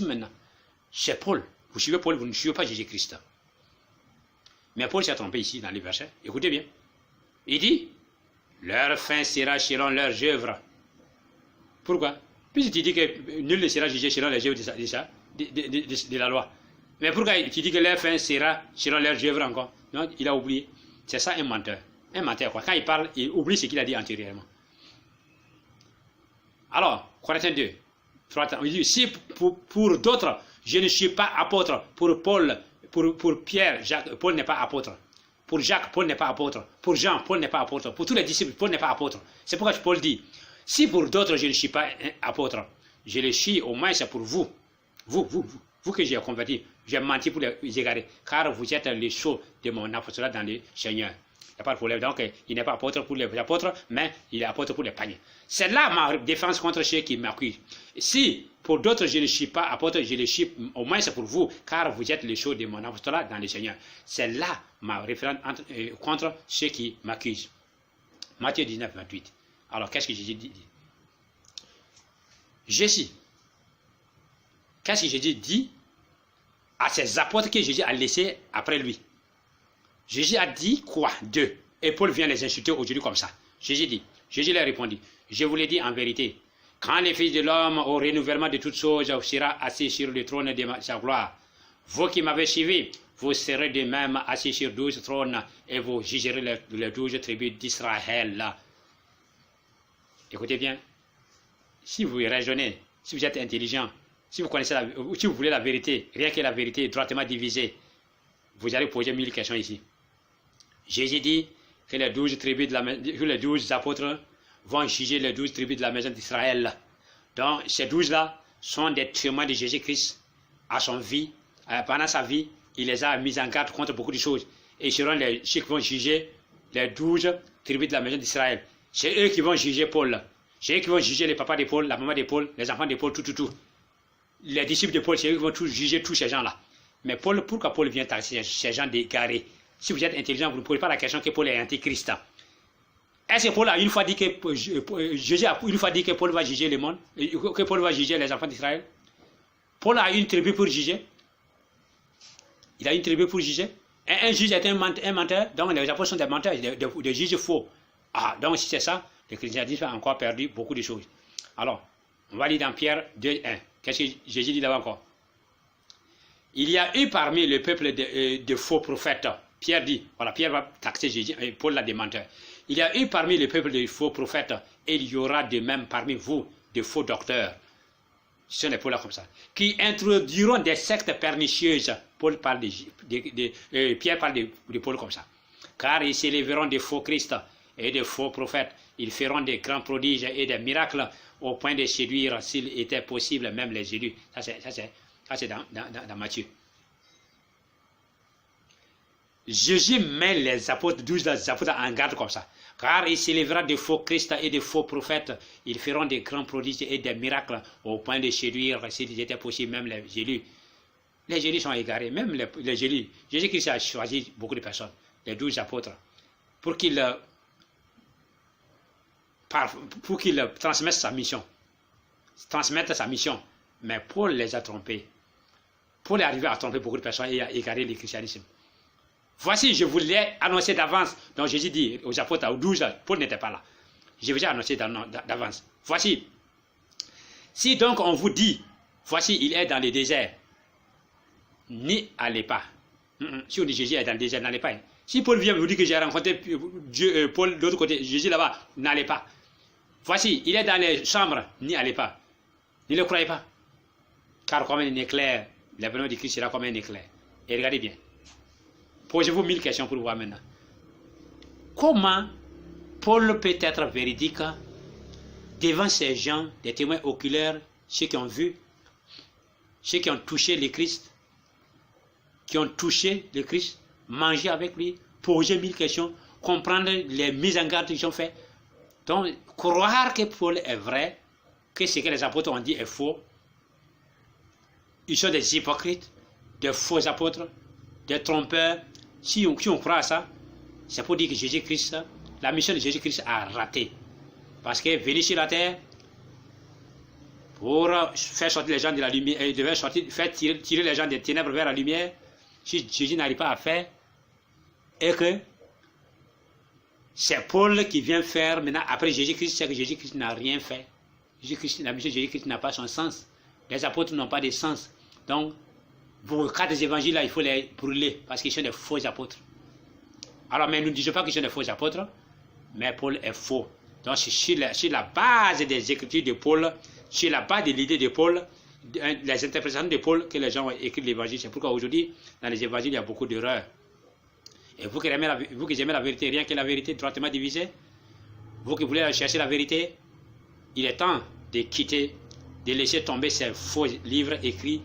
maintenant. Chez Paul, vous suivez Paul, vous ne suivez pas Jésus-Christ. Mais Paul s'est trompé ici dans les versets. Écoutez bien. Il dit, leur fin sera selon leurs œuvres. Pourquoi? Puisqu'il dit que nul ne sera jugé selon les œuvres de la loi. Mais pourquoi tu dis que leur fin sera selon leurs œuvres encore? Non, il a oublié. C'est ça un menteur. Un menteur quoi. Quand il parle, il oublie ce qu'il a dit antérieurement. Alors, Corinthiens 2, 3, il dit, si pour d'autres, je ne suis pas apôtre, pour Paul, pour Pierre, Jacques, Paul n'est pas apôtre. Pour Jacques, Paul n'est pas apôtre. Pour Jean, Paul n'est pas apôtre. Pour tous les disciples, Paul n'est pas apôtre. C'est pourquoi Paul dit, si pour d'autres, je ne suis pas apôtre, je le suis, au moins c'est pour vous. Vous que j'ai converti, j'ai menti pour les égarer, car vous êtes les sceaux de mon apostolat dans le Seigneur. Il n'y a pas de problème. Donc, il n'est pas apôtre pour les apôtres, mais il est apôtre pour les païens. C'est là ma défense contre ceux qui m'accusent. Si pour d'autres je ne suis pas apôtre, je le suis, au moins c'est pour vous, car vous êtes les sceaux de mon apostolat dans le Seigneur. C'est là ma référence contre ceux qui m'accusent. Matthieu 19, 28. Alors, qu'est-ce que Jésus dit? Jésus. Qu'est-ce que Jésus dit à ces apôtres que Jésus a laissés après lui? Jésus a dit quoi? D'eux. Et Paul vient les insulter aujourd'hui comme ça. Jésus leur répondit, je vous l'ai dit en vérité, quand le Fils de l'homme au renouvellement de toutes choses sera assis sur le trône de sa gloire, vous qui m'avez suivi, vous serez de même assis sur 12 trônes et vous jugerez les 12 tribus d'Israël. Écoutez bien, si vous raisonnez, si vous êtes intelligent, si vous connaissez si vous voulez la vérité, rien que la vérité droitement divisée, vous allez poser 1000 questions ici. Jésus dit que les 12 apôtres vont juger les 12 tribus de la maison d'Israël. Donc, ces 12-là sont des témoins de Jésus-Christ pendant sa vie, il les a mis en garde contre beaucoup de choses. Et ce seront ceux qui vont juger les 12 tribus de la maison d'Israël. C'est eux qui vont juger Paul. C'est eux qui vont juger les papas de Paul, la maman de Paul, les enfants de Paul, tout. Les disciples de Paul, c'est eux qui vont juger tous ces gens-là. Mais Paul, pourquoi Paul vient taxer ces gens d'égarés? Si vous êtes intelligent, vous ne posez pas la question que Paul est antichrist. Est-ce que Paul a une fois dit que Jésus a une fois dit que Paul va juger le monde, que Paul va juger les enfants d'Israël? Paul a une tribu pour juger. Il a une tribu pour juger. Un juge est un menteur, donc les apôtres sont des menteurs, des juges faux. Ah, donc si c'est ça, le christianisme a encore perdu beaucoup de choses. Alors, on va lire dans Pierre 2:1. Qu'est-ce que Jésus dit là encore? Il y a eu parmi le peuple de faux prophètes. Pierre dit, voilà, Pierre va taxer Jésus, Paul l'a des menteurs. Il y a eu parmi le peuple de faux prophètes, et il y aura de même parmi vous de faux docteurs. Ce sont les Paul là comme ça. Qui introduiront des sectes pernicieuses. Pierre parle de Paul comme ça. Car ils s'élèveront des faux Christ et des faux prophètes. Ils feront des grands prodiges et des miracles au point de séduire, s'il était possible, même les élus. Ça c'est dans Matthieu. Jésus met les apôtres, 12 apôtres en garde comme ça. Car il s'élèvera des faux Christ et des faux prophètes. Ils feront des grands prodiges et des miracles au point de séduire, s'il était possible, même les élus. Les élus sont égarés, même les élus. Jésus-Christ a choisi beaucoup de personnes, les 12 apôtres, pour qu'ils transmettent sa mission. Mais Paul les a trompés. Paul est arrivé à tromper beaucoup de personnes et à égarer le christianisme. Voici, je vous l'ai annoncé d'avance. Donc Jésus dit aux apôtres, aux 12, Paul n'était pas là. Je vous ai annoncé d'avance. Voici. Si donc on vous dit, voici, il est dans le désert, n'y allez pas. Si on dit Jésus est dans le désert, n'allez pas. Si Paul vient vous dire que j'ai rencontré Paul de l'autre côté, Jésus là-bas, n'allez pas. Voici, il est dans les chambres, n'y allez pas. Ne le croyez pas. Car comme un éclair, l'avènement du Christ sera comme un éclair. Et regardez bien. Posez-vous 1000 questions pour voir maintenant. Comment Paul peut être véridique devant ces gens, des témoins oculaires, ceux qui ont vu, ceux qui ont touché le Christ, manger avec lui, poser 1000 questions, comprendre les mises en garde qu'ils ont fait. Donc, croire que Paul est vrai, que ce que les apôtres ont dit est faux, ils sont des hypocrites, des faux apôtres, des trompeurs. Si on croit à ça, c'est pour dire que Jésus-Christ, la mission de Jésus-Christ a raté. Parce que venir sur la terre, pour faire sortir les gens de la lumière, il devait faire tirer les gens des ténèbres vers la lumière, si Jésus n'arrive pas à faire, et que c'est Paul qui vient faire maintenant, après Jésus-Christ, c'est que Jésus-Christ n'a rien fait. La mission de Jésus-Christ n'a pas son sens. Les apôtres n'ont pas de sens. Donc, vos 4 évangiles là, il faut les brûler parce qu'ils sont des faux apôtres. Alors, mais nous ne disons pas qu'ils sont des faux apôtres, mais Paul est faux. Donc, c'est sur la base des écritures de Paul, sur la base de l'idée de Paul, les interprétations de Paul que les gens ont écrit l'évangile. C'est pourquoi aujourd'hui, dans les évangiles, il y a beaucoup d'erreurs. Et vous qui aimez la vérité, rien que la vérité droitement divisée, vous qui voulez chercher la vérité, il est temps de quitter, de laisser tomber ces faux livres écrits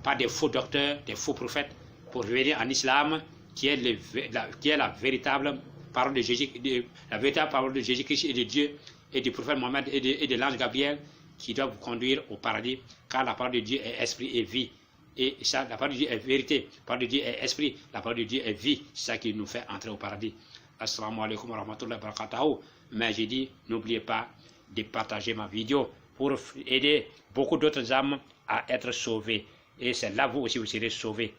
par des faux docteurs, des faux prophètes, pour revenir en islam, qui est la véritable parole de Jésus, la véritable parole de Jésus-Christ et de Dieu, et du prophète Mohammed et de l'ange Gabriel, qui doit vous conduire au paradis, car la parole de Dieu est esprit et vie. Et ça, la parole de Dieu est vérité, la parole de Dieu est esprit, la parole de Dieu est vie. C'est ça qui nous fait entrer au paradis. Assalamu alaikum wa rahmatullahi wa barakatuh. Mais j'ai dit, n'oubliez pas de partager ma vidéo pour aider beaucoup d'autres âmes à être sauvées. Et c'est là vous aussi vous serez sauvés.